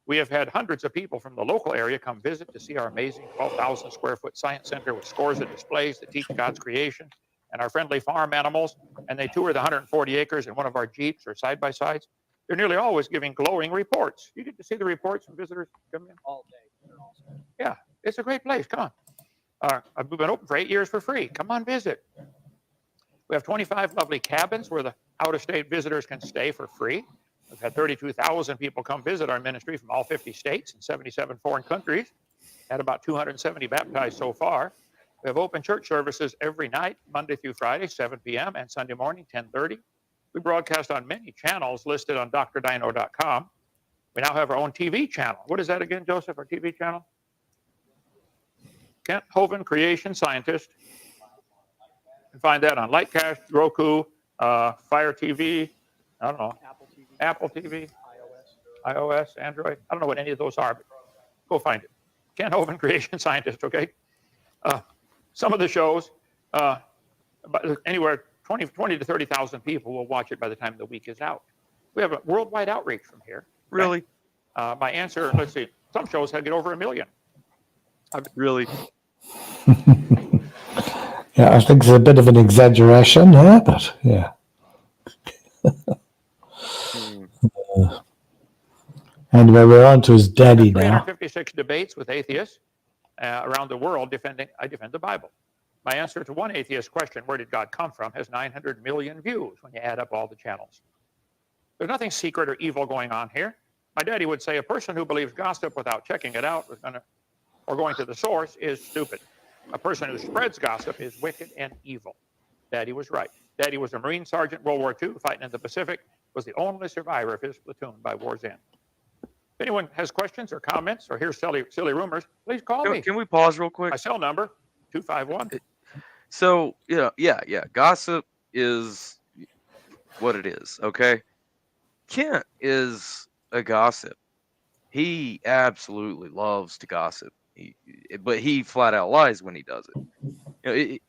We have had hundreds of people from the local area come visit to see our amazing 12,000 square foot science center with scores of displays that teach God's creation and our friendly farm animals. And they tour the 140 acres in one of our Jeeps or side-by-sides. They're nearly always giving glowing reports. You get to see the reports from visitors come in? All day. They're awesome. Yeah, it's a great place. Come on. We've been open for 8 years for free. Come on, visit. We have 25 lovely cabins where the out-of-state visitors can stay for free. We've had 32,000 people come visit our ministry from all 50 states and 77 foreign countries. Had about 270 baptized so far. We have open church services every night, Monday through Friday, 7 p.m., and Sunday morning, 10:30. We broadcast on many channels listed on drdino.com. We now have our own TV channel. What is that again, Joseph, our TV channel? Kent Hovind, Creation Scientist. You can find that on Lightcast, Roku, Fire TV, I don't know, Apple TV, iOS, Android. I don't know what any of those are, but go find it. Kent Hovind, Creation Scientist, okay? Some of the shows, anywhere 20 to 30,000 people will watch it by the time the week is out. We have a worldwide outreach from here. Okay? Really? My answer, let's see, some shows had get over 1 million. Really? Yeah, I think it's a bit of an exaggeration, but yeah. Anyway, we're on to his daddy now. 356 debates with atheists around the world I defend the Bible. My answer to one atheist question, where did God come from, has 900 million views when you add up all the channels. There's nothing secret or evil going on here. My daddy would say a person who believes gossip without checking it out or going to the source is stupid. A person who spreads gossip is wicked and evil. Daddy was right. Daddy was a Marine sergeant, World War II, fighting in the Pacific, was the only survivor of his platoon by war's end. If anyone has questions or comments or hears silly rumors, please call me. Can we pause real quick? My cell number, 251. So, yeah. Gossip is what it is, okay? Kent is a gossip. He absolutely loves to gossip. But he flat out lies when he does it.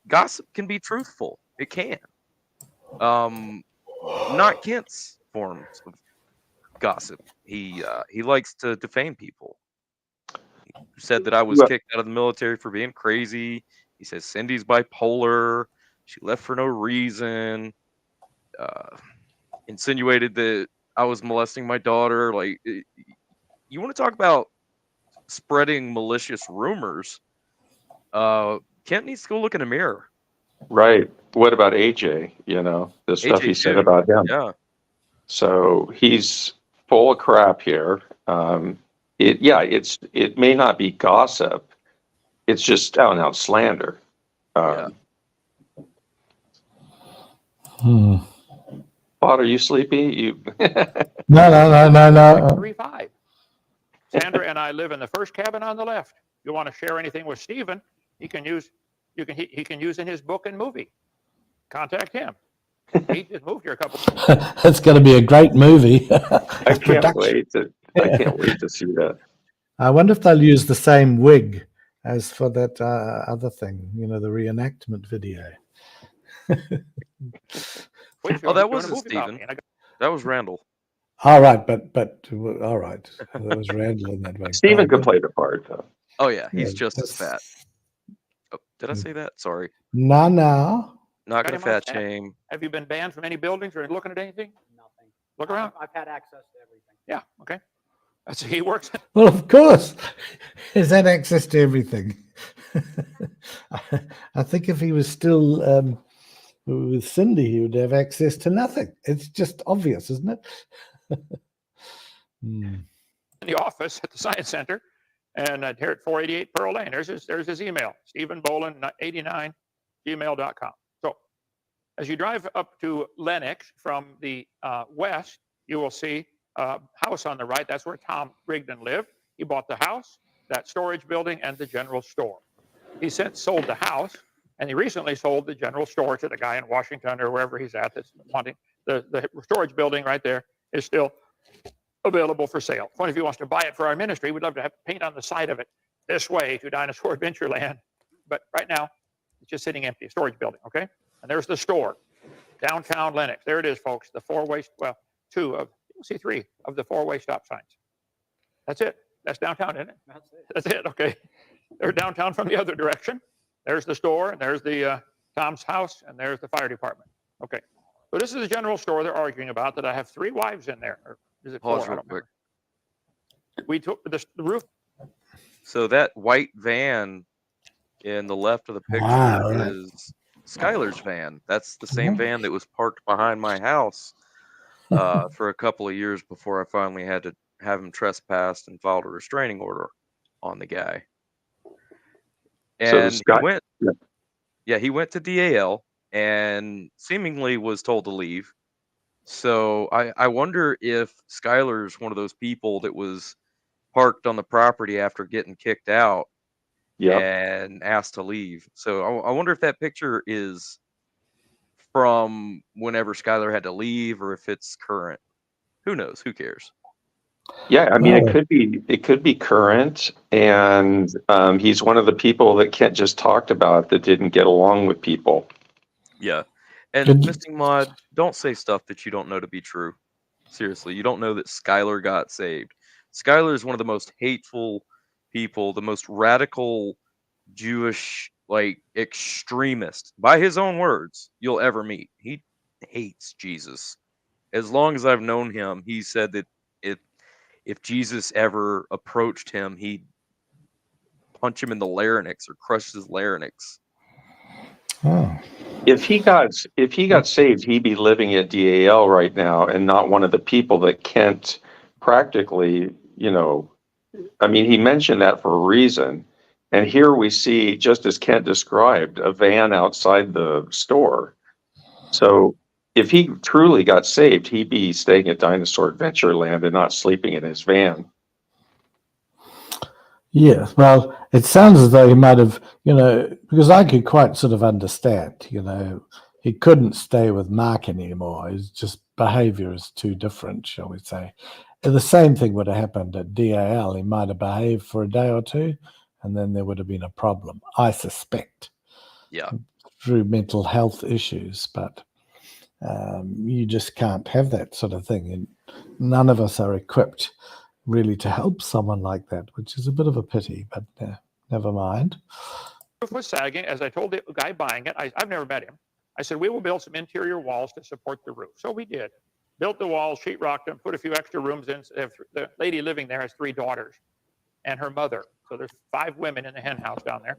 Gossip can be truthful. It can. Not Kent's forms of gossip. He likes to defame people. He said that I was kicked out of the military for being crazy. He says Cindy's bipolar. She left for no reason. Insinuated that I was molesting my daughter. Like, you want to talk about spreading malicious rumors? Kent needs to go look in a mirror. Right. What about AJ? The stuff he said about him. Yeah. So he's full of crap here. It may not be gossip. It's just out and out slander. Bob, are you sleepy? No. 3-5. Sandra and I live in the first cabin on the left. If you want to share anything with Steven, he can use in his book and movie. Contact him. He just moved here a couple. That's going to be a great movie. I can't wait to see that. I wonder if they'll use the same wig as for that other thing, the reenactment video. Whitfield Oh, that is doing a wasn't movie about me, Steven. and I got- That was Randall. All right, but all right. That was Randall in that way. Stephen could play the part, though. Oh yeah, he's Yeah, just as fat. that's- Oh, did I say that? Sorry. No. Not Got gonna him on fat fat. shame. Have you been banned from any buildings or looking at anything? Nothing. Look around. I've had access to everything. Yeah. Okay. That's he works. Well, of course, he's had access to everything. I think if he was still with Cindy, he would have access to nothing. It's just obvious, isn't it? In the office at the Science Center, and here at 488 Pearl Lane. There's his email, Steven Bolan 89 gmail.com. So as you drive up to Lenox from the west, you will see a house on the right. That's where Tom Rigdon lived. He bought the house, that storage building, and the general store. He since sold the house, and he recently sold the general store to the guy in Washington or wherever he's at that's wanting the storage building right there is still available for sale. If one of you wants to buy it for our ministry, we'd love to have paint on the side of it this way to Dinosaur Adventureland. But right now, it's just sitting empty, storage building, okay? And there's the store, downtown Lenox. There it is, folks, the four-way, well, you'll see 3 of the 4-way stop signs. That's it. That's downtown, isn't it? That's it. That's it, okay. They're downtown from the other direction. There's the store, and there's the Tom's house, and there's the fire department. Okay. So this is the general store they're arguing about that I have 3 wives in there. Or is it 4? Pause I real don't quick. remember. We took the roof. So that white van in the left of the picture Wow. is Skylar's van. That's the same van that was parked behind my house for a couple of years before I finally had to have him trespassed and filed a restraining order on the guy. So And Scott- he went, yeah. he went to DAL and seemingly was told to leave. So I wonder if Skylar's one of those people that was parked on the property after getting kicked out Yeah. and asked to leave. So I wonder if that picture is from whenever Skylar had to leave or if it's current. Who knows? Who cares? Yeah, I mean, Oh. it could be current, and he's one of the people that Kent just talked about that didn't get along with people. Yeah. And Did- Missing Mod, don't say stuff that you don't know to be true. Seriously, you don't know that Skylar got saved. Skylar is one of the most hateful people, the most radical Jewish, extremist, by his own words, you'll ever meet. He hates Jesus. As long as I've known him, he said that if Jesus ever approached him, he'd punch him in the larynx or crush his larynx. Oh. If he got saved, he'd be living at DAL right now, and not one of the people that Kent practically, I mean, he mentioned that for a reason. And here we see, just as Kent described, a van outside the store. So if he truly got saved, he'd be staying at Dinosaur Adventureland and not sleeping in his van. Yes, well, it sounds as though he might have, because I could quite sort of understand, he couldn't stay with Mark anymore. His just behavior is too different, shall we say. And the same thing would have happened at DAL. He might have behaved for a day or two, and then there would have been a problem, I suspect. Yeah. Through mental health issues, but you just can't have that sort of thing. And none of us are equipped really to help someone like that, which is a bit of a pity, but never mind. The roof was sagging. As I told the guy buying it, I've never met him. I said, we will build some interior walls to support the roof. So we did. Built the walls, sheetrocked them, put a few extra rooms in. The lady living there has 3 daughters and her mother. So there's 5 women in the hen house down there.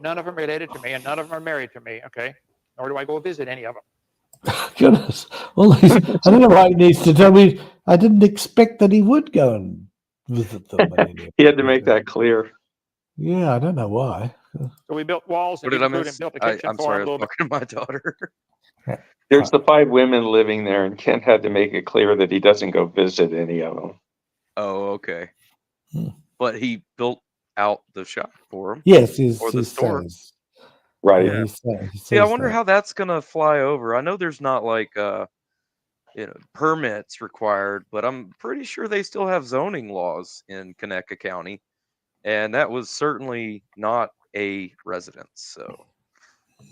None of them related to me, and none of them are married to me, okay? Nor do I go visit any of them. Goodness. Well, I don't know why he needs to tell me. I didn't expect that he would go and visit them. He had to make that clear. Yeah, I don't know why. So we built walls What and did I built miss? a kitchen I'm for sorry, him. I was talking to my daughter. There's the 5 women living there, and Kent had to make it clear that he doesn't go visit any of them. Oh, okay. Hmm. But he built out the shop for him. Yes, Or the he store. says. Right. Yeah, Yeah. he See, I says wonder that. how that's gonna fly over. I know there's not like permits required, but I'm pretty sure they still have zoning laws in Conecuh County, and that was certainly not a residence. So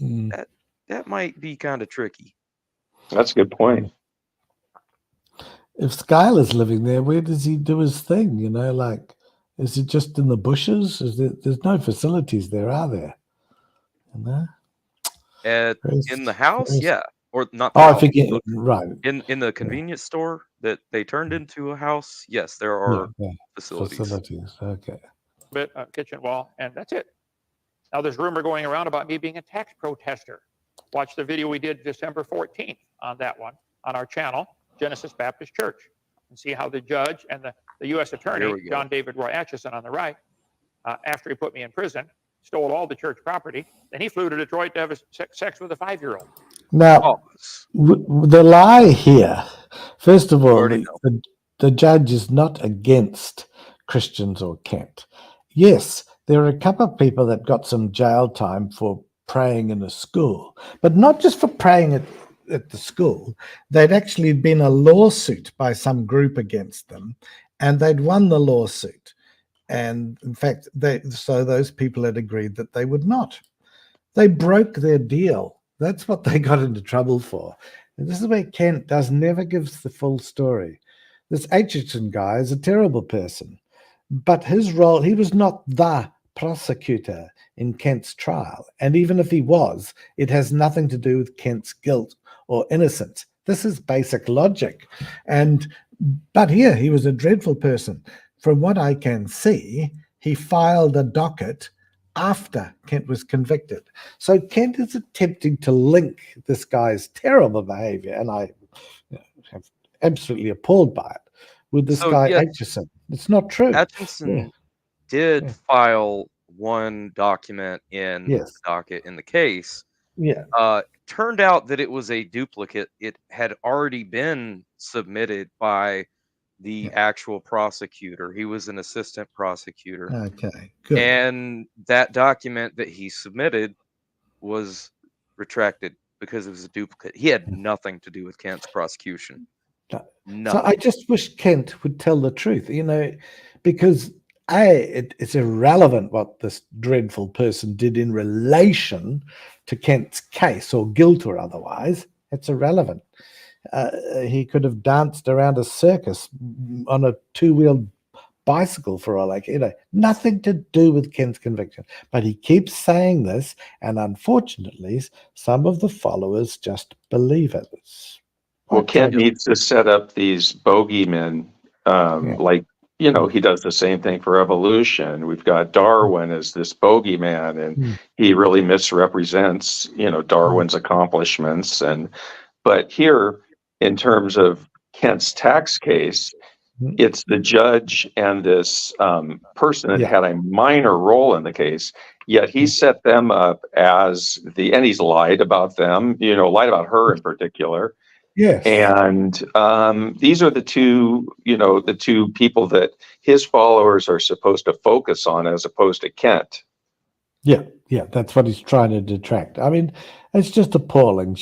Mm. that might be kind of tricky. That's a good point. If Skylar's living there, where does he do his thing? Like, is it just in the bushes? There's no facilities there, are there? In the house, yeah, or not the Oh, I house, forget. but Right. in the convenience store that they turned into a house. Yes, there Yeah, are yeah. facilities. Facilities. Okay. Bit kitchen wall, and that's it. Now there's rumor going around about me being a tax protester. Watch the video we did December 14th on that one on our channel, Genesis Baptist Church, and see how the judge and the U.S. Attorney, John David Roy Atchison on the right, after he put me in prison, stole all the church property. Then he flew to Detroit to have sex with a 5-year-old. Now, the lie here, first of all, the judge is not against Christians or Kent. Yes, there are a couple of people that got some jail time for praying in a school, but not just for praying at the school. They'd actually been a lawsuit by some group against them, and they'd won the lawsuit. And in fact, so those people had agreed that they would not. They broke their deal. That's what they got into trouble for. And this is where Kent never gives the full story. This Atchison guy is a terrible person, but his role, he was not the prosecutor in Kent's trial. And even if he was, it has nothing to do with Kent's guilt or innocence. This is basic logic. But here, he was a dreadful person. From what I can see, he filed a docket after Kent was convicted. So Kent is attempting to link this guy's terrible behavior, and I am absolutely appalled by it, with this guy Atchison. It's not true. Atchison did file one document in the docket in the case. Turned out that it was a duplicate. It had already been submitted by the actual prosecutor. He was an assistant prosecutor. Okay, good. And that document that he submitted was retracted because it was a duplicate. He had nothing to do with Kent's prosecution. Nothing. So I just wish Kent would tell the truth, because it's irrelevant what this dreadful person did in relation to Kent's case or guilt or otherwise. It's irrelevant. He could have danced around a circus on a two-wheeled bicycle for all nothing to do with Kent's conviction. But he keeps saying this, and unfortunately, some of the followers just believe it. Well, Kent needs to set up these bogeymen, he does the same thing for evolution. We've got Darwin as this bogeyman, and he really misrepresents, Darwin's accomplishments. But here, in terms of Kent's tax case, it's the judge and this person that had a minor role in the case, yet he set them up as and he's lied about them, lied about her in particular. Yes. And these are the two people that his followers are supposed to focus on as opposed to Kent. Yeah, that's what he's trying to detract. I mean, it's just appalling.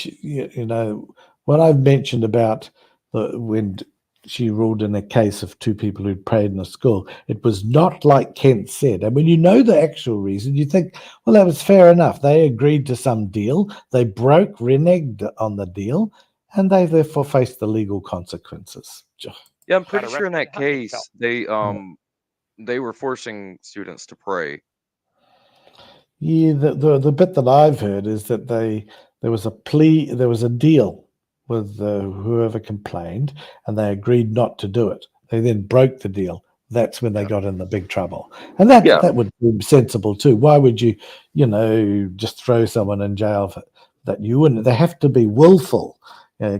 What I've mentioned about when she ruled in a case of two people who'd prayed in a school, it was not like Kent said. And when you know the actual reason, you think, well, that was fair enough. They agreed to some deal. They reneged on the deal, and they therefore faced the legal consequences. Yeah, I'm pretty sure in that case, they were forcing students to pray. Yeah, the bit that I've heard is that there was a deal with whoever complained, and they agreed not to do it. They then broke the deal. That's when they got in the big trouble. And that would be sensible too. Why would you, just throw someone in jail for that? You wouldn't. They have to be willful.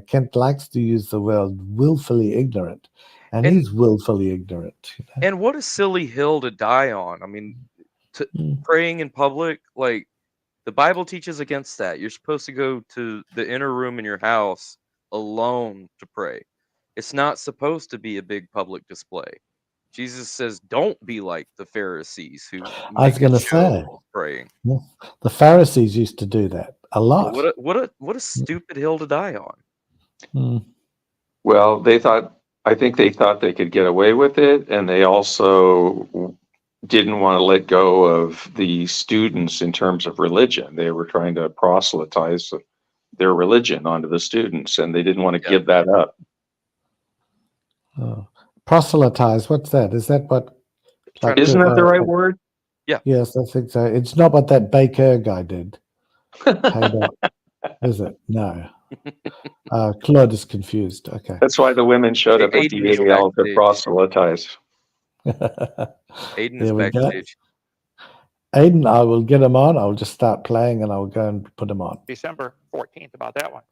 Kent likes to use the word willfully ignorant, and he's willfully ignorant. And what a silly hill to die on. I mean, praying in public, like, the Bible teaches against that. You're supposed to go to the inner room in your house alone to pray. It's not supposed to be a big public display. Jesus says, don't be like the Pharisees who I was going to say, praying. The Pharisees used to do that a lot. What a stupid hill to die on. Well, I think they thought they could get away with it, and they also didn't want to let go of the students in terms of religion. They were trying to proselytize their religion onto the students, and they didn't want to give that up. Oh. Proselytize, what's that? Is that what? Like Isn't that the right word? Yeah. Yes, I think so. It's not what that Baker guy did. Is it? No. Claude is confused. Okay. That's why the women showed up at Aiden is DAL to backstage. proselytize. Aiden is There we go. backstage. Aiden, I will get him on. I'll just start playing and I'll go and put him on. December 14th about that one.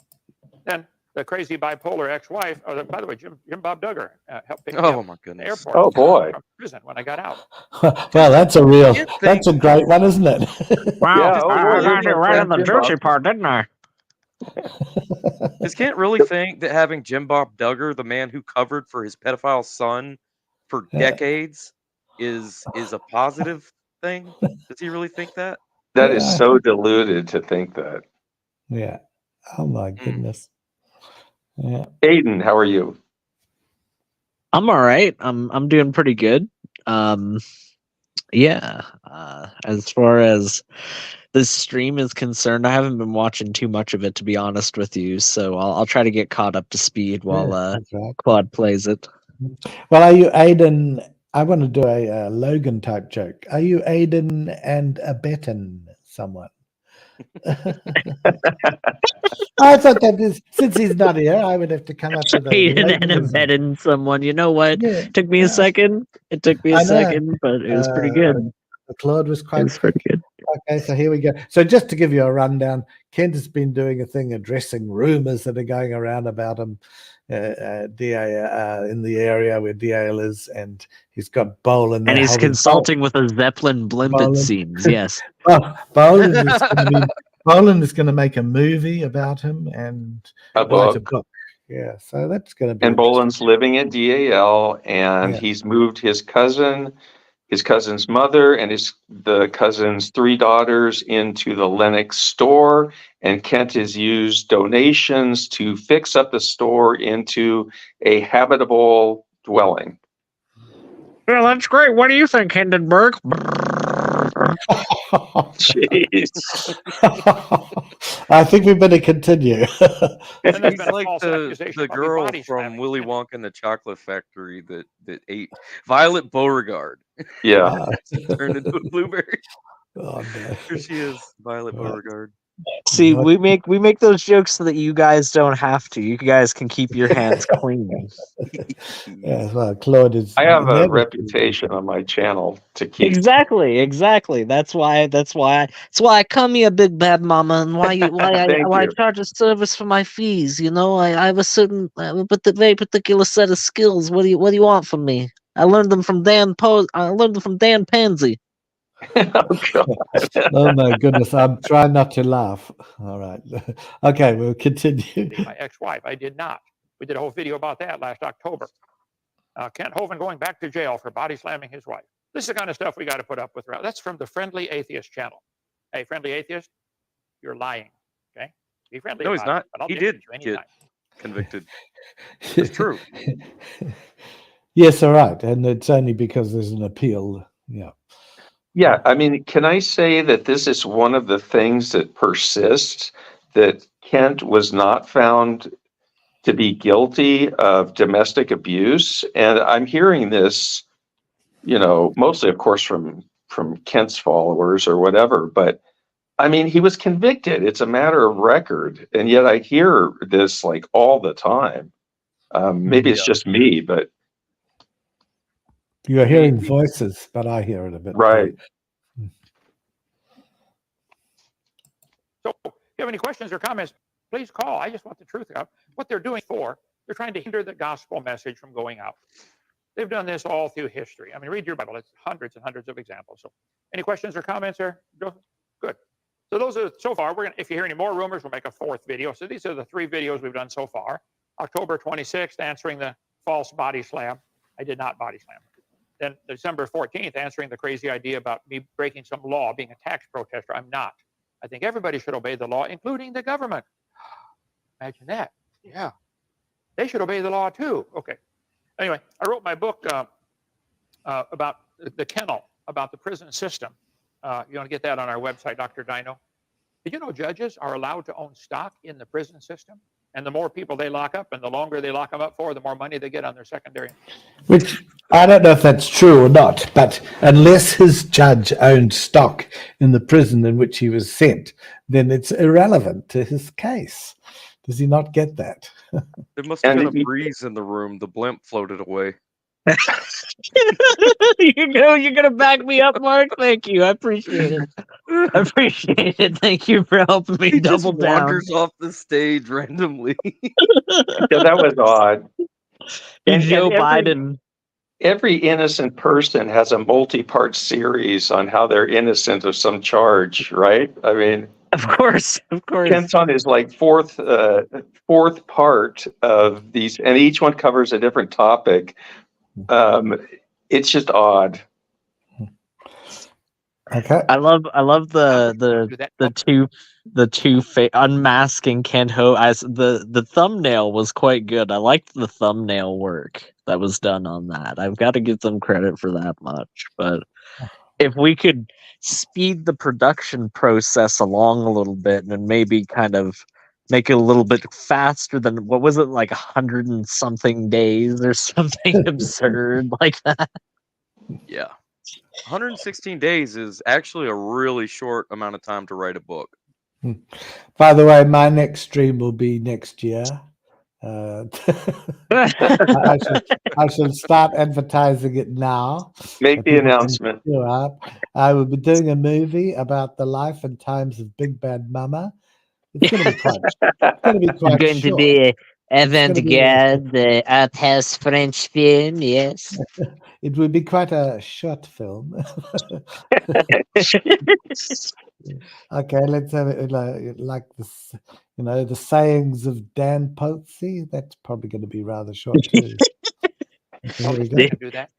Then the crazy bipolar ex-wife, by the way, Jim Bob Duggar helped pick me up Oh my at the goodness. airport. Oh, boy. From prison when I got out. Well, that's a great one, isn't it? Wow, Yeah, I got it right on the Jim juicy Bob. part, didn't I? Does Kent really think that having Jim Bob Duggar, the man who covered for his pedophile son for decades, is a positive thing? Does he really think that? That is Yeah. so deluded to think that. Yeah. Oh my goodness. Yeah. Aiden, how are you? I'm all right. I'm doing pretty good. Yeah. As far as this stream is concerned, I haven't been watching too much of it, to be honest with you. So I'll try to get caught up to speed while That's right. Claude plays it. Well, are you Aiden? I want to do a Logan type joke. Are you Aiden and abetting someone? I thought that is, since he's not here, I would have to come up with a Aiden and Loganism. embedding someone. You know what? Yeah, Took me a second. It took me a I know. second, but it was pretty good. Claude was It quite was pretty good. Okay, so here we go. So just to give you a rundown, Kent has been doing a thing addressing rumors that are going around about him DA, in the area where DAL is, and he's got Bolan there. And he's holding- consulting with a Zeppelin blimp, Bolan. it seems. Yes. Bolan is going to make a movie about him and A write a book. book. Yeah, so that's going to be And interesting. Bolan's living at DAL, and Yeah. he's moved his cousin's mother, and the cousin's 3 daughters into the Lennox store. And Kent has used donations to fix up the store into a habitable dwelling. Well, that's great. What do you think, Hindenburg? Jeez. I think we better continue. And there's He's been a like false accusation the of me girl body from slamming. Willy Wonka and the Chocolate Factory that ate Violet Beauregard. Yeah. Turned into a blueberry. Oh, no. Here she is, Violet Right. Beauregard. See, What? we make those jokes so that you guys don't have to. You guys can keep your hands clean. Yeah, well, Claude is. I have a never- reputation on my channel to keep. Exactly. That's why I come here, big bad mama, and why Thank I you. charge a service for my fees. You know, I have a certain very particular set of skills. What do you want from me? I learned them from Dan Pansy. Oh, God. Oh my goodness! I'm trying not to laugh. All right. Okay, we'll continue. My ex-wife. I did not. We did a whole video about that last October. Kent Hovind going back to jail for body slamming his wife. This is the kind of stuff we got to put up with. That's from the Friendly Atheist channel. Hey, Friendly Atheist, you're lying. Okay, be friendly. No, he's about not. it, but I'll He defend did you get anytime. convicted. It's true. Yes, all right, and it's only because there's an appeal. Yeah. Yeah, I mean, can I say that this is one of the things that persists, that Kent was not found to be guilty of domestic abuse? And I'm hearing this, mostly, of course, from Kent's followers or whatever, but I mean, he was convicted. It's a matter of record. And yet I hear this like all the time. Maybe it's just me, but You're hearing voices, but I hear it a bit. right. So if you have any questions or comments, please call. I just want the truth out. What they're doing they're trying to hinder the gospel message from going out. They've done this all through history. I mean, read your Bible. It's hundreds and hundreds of examples. So any questions or comments there? Good. So those are, so far, if you hear any more rumors, we'll make a 4th video. So these are the 3 videos we've done so far. October 26th, answering the false body slam. I did not body slam. Then December 14th, answering the crazy idea about me breaking some law, being a tax protester. I'm not. I think everybody should obey the law, including the government. Imagine that. Yeah. They should obey the law too. Okay. Anyway, I wrote my book about the kennel, about the prison system. You want to get that on our website, Dr. Dino. Did you know judges are allowed to own stock in the prison system? And the more people they lock up and the longer they lock them up for, the more money they get on their secondary. Which I don't know if that's true or not, but unless his judge owned stock in the prison in which he was sent, then it's irrelevant to his case. Does he not get that? There must have And been a breeze in the room. The blimp floated away. You're gonna back me up, Mark. Thank you. I appreciate it. I appreciate it. Thank you for helping me He just double down. wanders off the stage randomly. Yeah, that was odd. And Joe every- Biden. Every innocent person has a multi-part series on how they're innocent of some charge, right? I mean, Of course. Kent's on his like fourth part of these, and each one covers a different topic. It's just odd. Okay. I love the two unmasking Kent Ho as the thumbnail was quite good. I liked the thumbnail work that was done on that. I've got to give them credit for that much. But if we could speed the production process along a little bit and maybe kind of make it a little bit faster than what was it, like 100 and something days or something absurd like that. Yeah. 116 days is actually a really short amount of time to write a book. By the way, my next stream will be next year. I shall start advertising it now. Make the announcement. I will be doing a movie about the life and times of Big Bad Mama. It's going to be quite. It's going to be quite going short. to be It's gonna be- avant-garde art house French film, yes. It will be quite a short film. Okay, let's have it like this. You know, the sayings of Dan Potesy. That's probably going to be rather short too. Okay, here we go. Do that.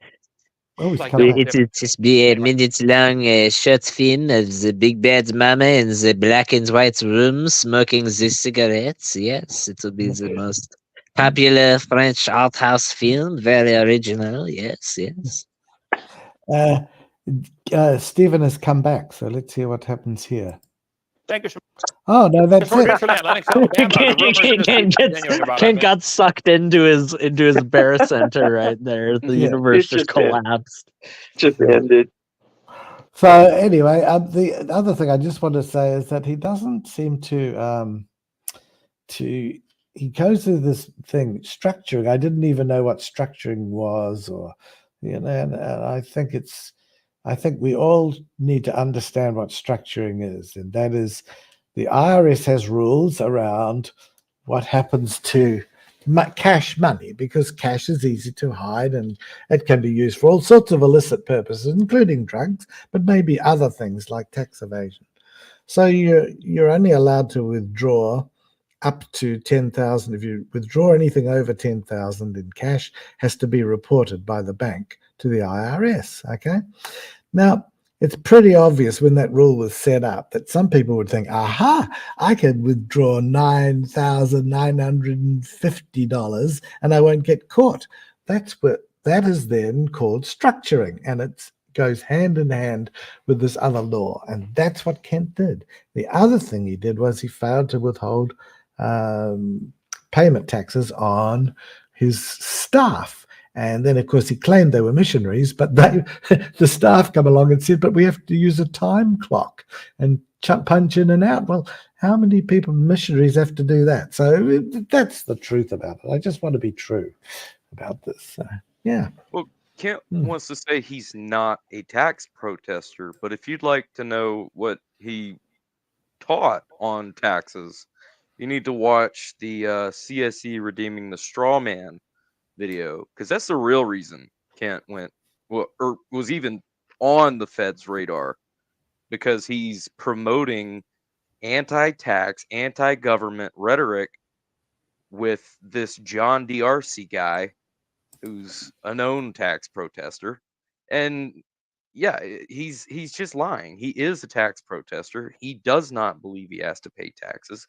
Oh, he's Like coming. that. It just be a minute-long short film of the big bad mama in the black and white room smoking the cigarettes. Yes, it will be the most popular French art house film. Very original. Yes. Stephen has come back, so let's see what happens here. Thank you so much. Oh no, that's For it. Dixieland, Lennox, Alabama, the rumors just keep continuing about Ken it. got sucked into his bear center right there. The Yeah, universe it just just did. collapsed. Just ended. So anyway, the other thing I just want to say is that he doesn't seem to he goes through this thing structuring. I didn't even know what structuring was, or and I think we all need to understand what structuring is, and that is the IRS has rules around what happens to cash money, because cash is easy to hide and it can be used for all sorts of illicit purposes, including drugs, but maybe other things like tax evasion. So you're only allowed to withdraw up to 10,000. If you withdraw anything over 10,000 in cash, has to be reported by the bank to the IRS. Okay. Now, it's pretty obvious when that rule was set up that some people would think, aha, I could withdraw $9,950 and I won't get caught. That is then called structuring, and it goes hand in hand with this other law. And that's what Kent did. The other thing he did was he failed to withhold payment taxes on his staff. And then, of course, he claimed they were missionaries, but the staff come along and said, but we have to use a time clock and punch in and out. Well, how many missionaries have to do that? So that's the truth about it. I just want to be true about this. So, yeah. Well, Kent wants to say he's not a tax protester, but if you'd like to know what he taught on taxes, you need to watch the CSE Redeeming the Straw Man video, because that's the real reason Kent was even on the Fed's radar, because he's promoting anti-tax, anti-government rhetoric with this John D'Arcy guy who's a known tax protester. And yeah, he's just lying. He is a tax protester. He does not believe he has to pay taxes.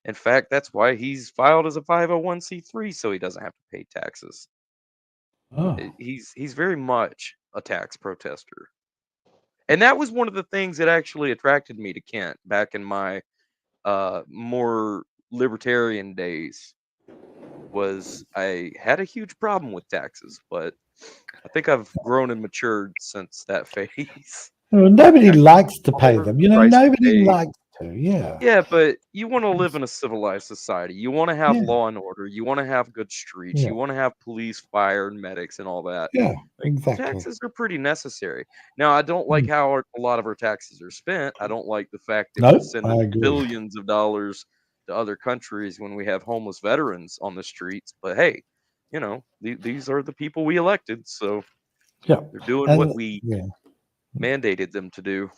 In fact, that's why he's filed as a 501c3, so he doesn't have to pay taxes. Oh, He's very much a tax protester. And that was one of the things that actually attracted me to Kent back in my more libertarian days. Was I had a huge problem with taxes, but I think I've grown and matured since that phase. well, nobody likes to pay Whatever them. the price to Nobody pay. likes to. Yeah. Yeah, but you want to live in a civilized society. You want to have Yeah. law and order. You want to have good streets. Yeah. You want to have police, fire, and medics and all that. Yeah. Like, Exactly. taxes are pretty necessary. Now, I don't like how a lot of our taxes are spent. I don't like the fact that we're Nope. I sending agree. billions of dollars to other countries when we have homeless veterans on the streets. But hey, these are the people we elected, so Yeah. they're doing And what we yeah. mandated them to do.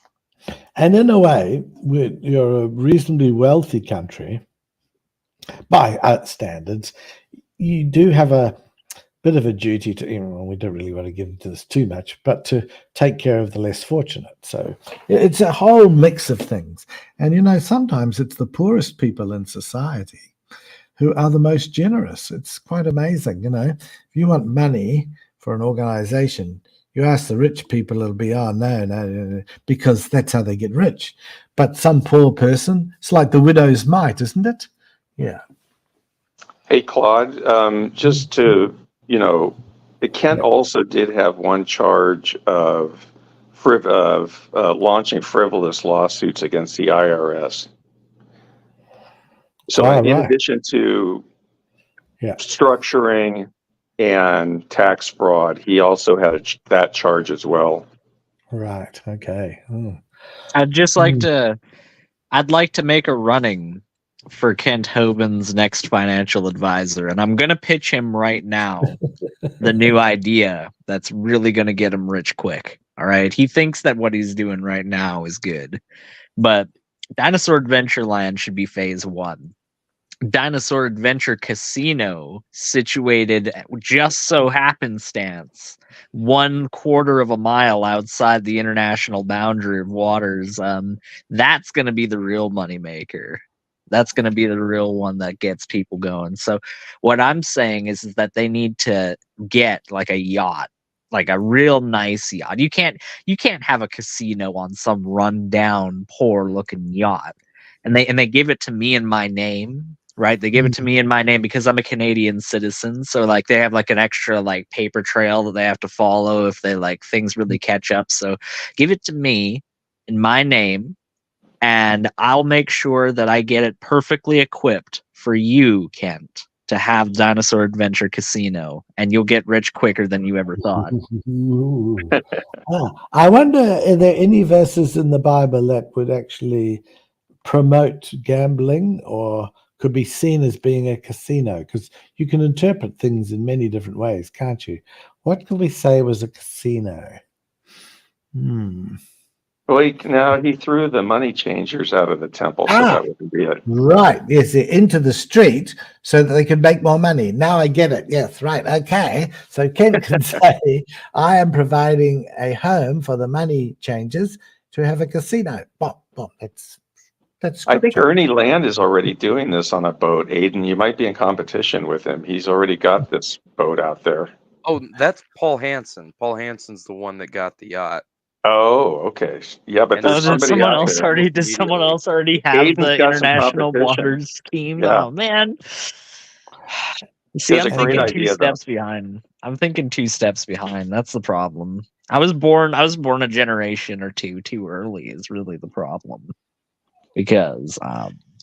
And in a way, you're a reasonably wealthy country by our standards. You do have a bit of a duty to, we don't really want to get into this too much, but to take care of the less fortunate. So it's a whole mix of things. And, sometimes it's the poorest people in society who are the most generous. It's quite amazing. If you want money for an organization, you ask the rich people, it'll be, no, because that's how they get rich. But some poor person, it's like the widow's mite, isn't it? Yeah. Hey, Claude, just to, Kent also did have one charge of launching frivolous lawsuits against the IRS. So in addition to structuring and tax fraud, he also had that charge as well. Right. Okay. I'd like to make a running for Kent Hovind's next financial advisor, and I'm going to pitch him right now the new idea that's really going to get him rich quick. All right. He thinks that what he's doing right now is good, but Dinosaur Adventure Land should be phase 1. Dinosaur Adventure Casino, situated just so happenstance 1/4 of a mile outside the international boundary of waters. That's going to be the real moneymaker. That's going to be the real one that gets people going. So what I'm saying is that they need to get like a yacht, like a real nice yacht. You can't have a casino on some rundown, poor looking yacht. And they give it to me in my name. Right, they give it to me in my name because I'm a Canadian citizen. So like they have like an extra like paper trail that they have to follow if they like things really catch up. So give it to me in my name, and I'll make sure that I get it perfectly equipped for you, Kent, to have Dinosaur Adventure Casino, and you'll get rich quicker than you ever thought. I wonder, are there any verses in the Bible that would actually promote gambling or could be seen as being a casino? Because you can interpret things in many different ways, can't you? What could we say was a casino? Well, he threw the money changers out of the temple, so that would be it. Right. Yes, into the street so that they could make more money. Now I get it. Yes, right. Okay. So Kent can say, I am providing a home for the money changers to have a casino. Well, that's I think Ernie Land is already doing this on a boat. Aiden, you might be in competition with him. He's already got this boat out there. Oh, that's Paul Hansen. Paul Hansen's the one that got the yacht. Oh, okay. Yeah, but there's somebody out there. Does someone else already have the international waters scheme? Yeah. Oh man. See, I'm thinking two steps behind. That's the problem. I was born a generation or two too early is really the problem. Because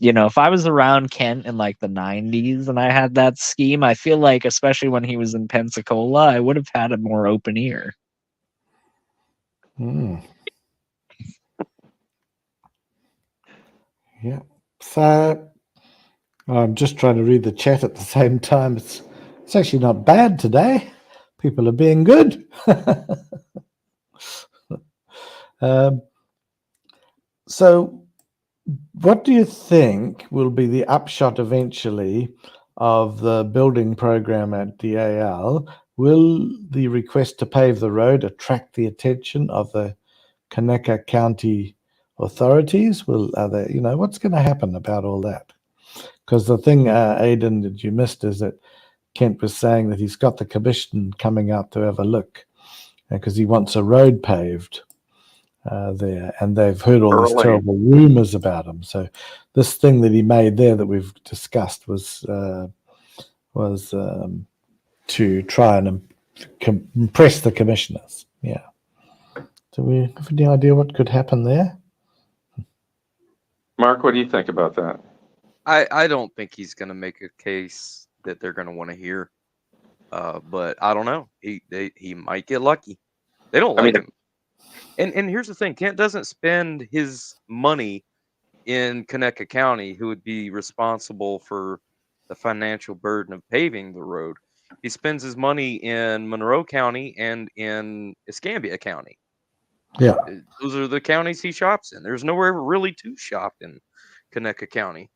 if I was around Kent in like the 90s and I had that scheme, I feel like, especially when he was in Pensacola, I would have had a more open ear. Yeah. So I'm just trying to read the chat at the same time. It's actually not bad today. People are being good. So what do you think will be the upshot eventually of the building program at DAL? Will the request to pave the road attract the attention of the Conecuh County authorities? What's going to happen about all that? Because the thing, Aidan, that you missed is that Kent was saying that he's got the commission coming out to have a look because he wants a road paved there, and they've heard all these terrible rumors about him. So this thing that he made there that we've discussed was to try and impress the commissioners. Yeah. Do we have any idea what could happen there? Mark, what do you think about that? I don't think he's going to make a case that they're going to want to hear. But I don't know. He might get lucky. They don't like him. And here's the thing. Kent doesn't spend his money in Conecuh County, who would be responsible for the financial burden of paving the road. He spends his money in Monroe County and in Escambia County. Yeah. Those are the counties he shops in. There's nowhere really to shop in Conecuh County.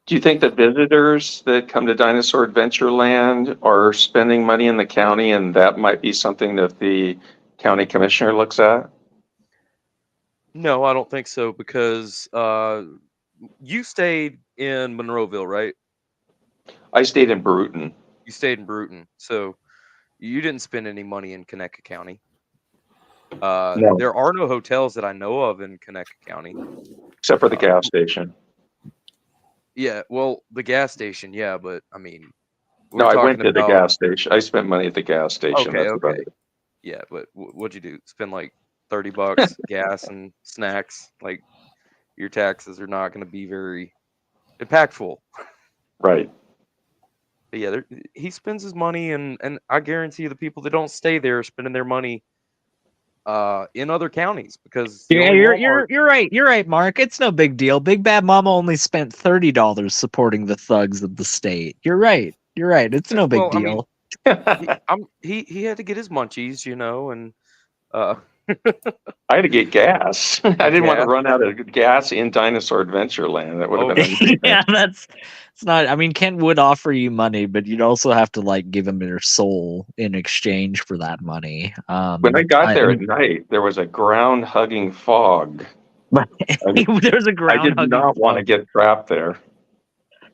Do you think that visitors that come to Dinosaur Adventureland are spending money in the county, and that might be something that the county commissioner looks at? No, I don't think so, because you stayed in Monroeville, right? I stayed in Bruton. You stayed in Bruton, so you didn't spend any money in Conecuh County. No. There are no hotels that I know of in Conecuh County. Except for the gas station. Yeah, well, the gas station, yeah, but I mean... No, I went to the gas station. I spent money at the gas station. Okay, That's okay. about it. Yeah, but what'd you do? Spend like $30 gas and snacks? Like, your taxes are not going to be very impactful. Right. But yeah, he spends his money, and I guarantee the people that don't stay there are spending their money in other counties, because Yeah, you're right, Mark. It's no big deal. Big Bad Mama only spent $30 supporting the thugs of the state. You're right. It's no big deal. I mean, he had to get his munchies, and I had to get gas. I didn't want to run out of gas in Dinosaur Adventureland. That would have been amazing. Yeah, it's not. I mean, Kent would offer you money, but you'd also have to give him your soul in exchange for that money. When I got there at night, there was a ground-hugging fog. There's a ground. I did not want to get trapped there.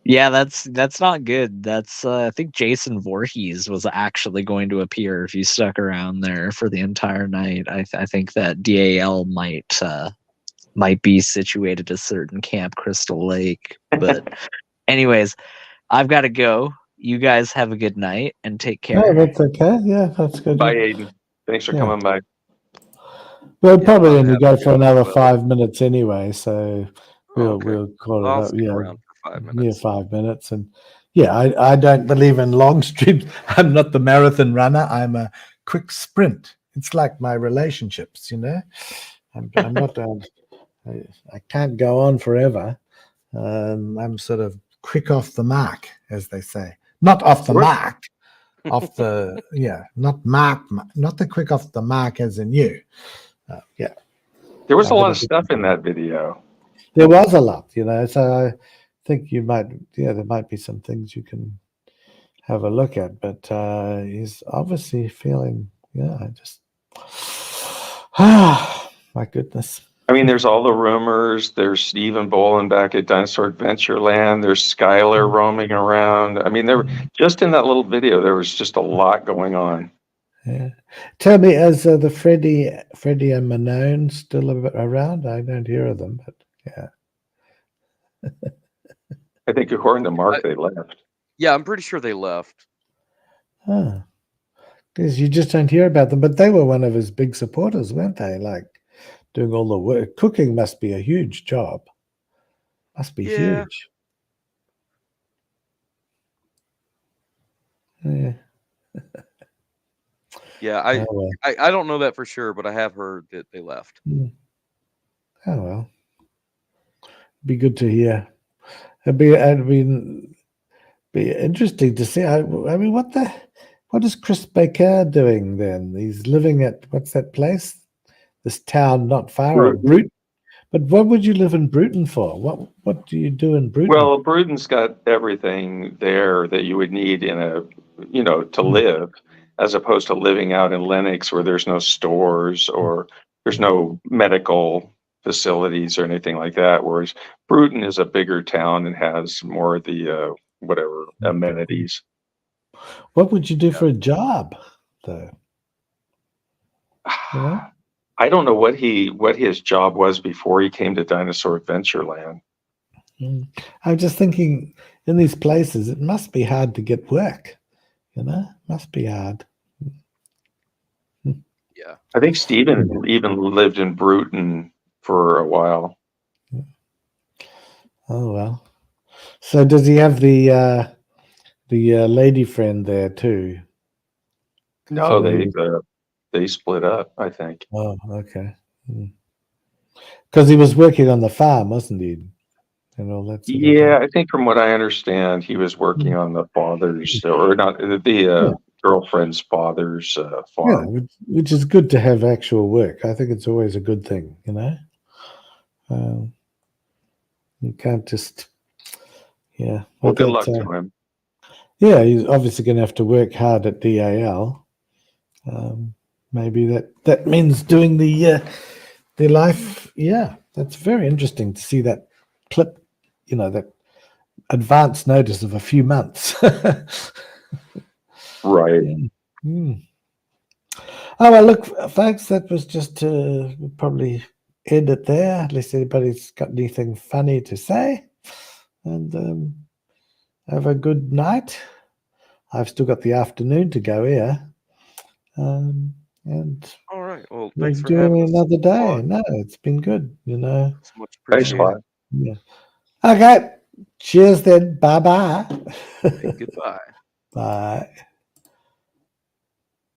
Yeah, that's not good. That's I think Jason Voorhees was actually going to appear if you stuck around there for the entire night. I think that DAL might be situated at a certain Camp Crystal Lake. But anyways, I've got to go. You guys have a good night and take care. Oh, that's okay. Yeah, that's good. Bye, Aiden. Thanks for coming by. We'll probably only go for another 5 minutes anyway, so we'll call it up. Yeah. 5 minutes. Yeah, 5 minutes. And yeah, I don't believe in long street. I'm not the marathon runner. I'm a quick sprint. It's like my relationships, I'm not, I can't go on forever. I'm sort of quick off the mark, as they say. Not off the mark, off the, not the quick off the mark as in you. Yeah. There was a lot of stuff in that video. There was a lot, so I think you might, there might be some things you can have a look at, but he's obviously feeling, my goodness. I mean, there's all the rumors. There's Steven Bolan back at Dinosaur Adventureland. There's Skylar roaming around. I mean, just in that little video, there was just a lot going on. Yeah. Tell me, is the Freddie and Manone still around? I don't hear of them, but yeah. I think according to Mark, they left. Yeah, I'm pretty sure they left. Because you just don't hear about them, but they were one of his big supporters, weren't they? Like doing all the work. Cooking must be a huge job. Must be huge. Yeah. Yeah, I don't know that for sure, but I have heard that they left. Oh well. Be good to hear. It'd be interesting to see. I mean, what is Chris Baker doing then? He's living at what's that place? This town not far of Bruton. But what would you live in Bruton for? What do you do in Bruton? Well, Bruton's got everything there that you would need in to live, as opposed to living out in Lenox where there's no stores or there's no medical facilities or anything like that. Whereas Bruton is a bigger town and has more of the whatever amenities. What would you do for a job, though? You know? I don't know what his job was before he came to Dinosaur Adventureland. I'm just thinking, in these places, it must be hard to get work. You know, must be hard. Yeah. I think Steven even lived in Bruton for a while. Oh well. So does he have the lady friend there too? No, So they split up, I think. oh, okay. Because he was working on the farm, wasn't he? And all that sort of Yeah, thing. I think from what I understand, he was working on the father's, or not the girlfriend's father's Yeah, farm. which is good to have actual work. I think it's always a good thing, you know. You can't just, yeah. Well, good luck to him. Yeah, he's obviously going to have to work hard at DAL. Maybe that means doing the life. Yeah, that's very interesting to see that clip. You know, that advance notice of a few months. Right. Yeah. Oh well, look, folks, that was just to probably end it there, unless anybody's got anything funny to say. And have a good night. I've still got the afternoon to go here. And All right. Well, we'll thanks for do having us. another day. Claude. No, it's been good, you know. It's much Thanks, appreciated. Claude. Yeah. Okay. Cheers then. Bye-bye. Hey, goodbye. Bye.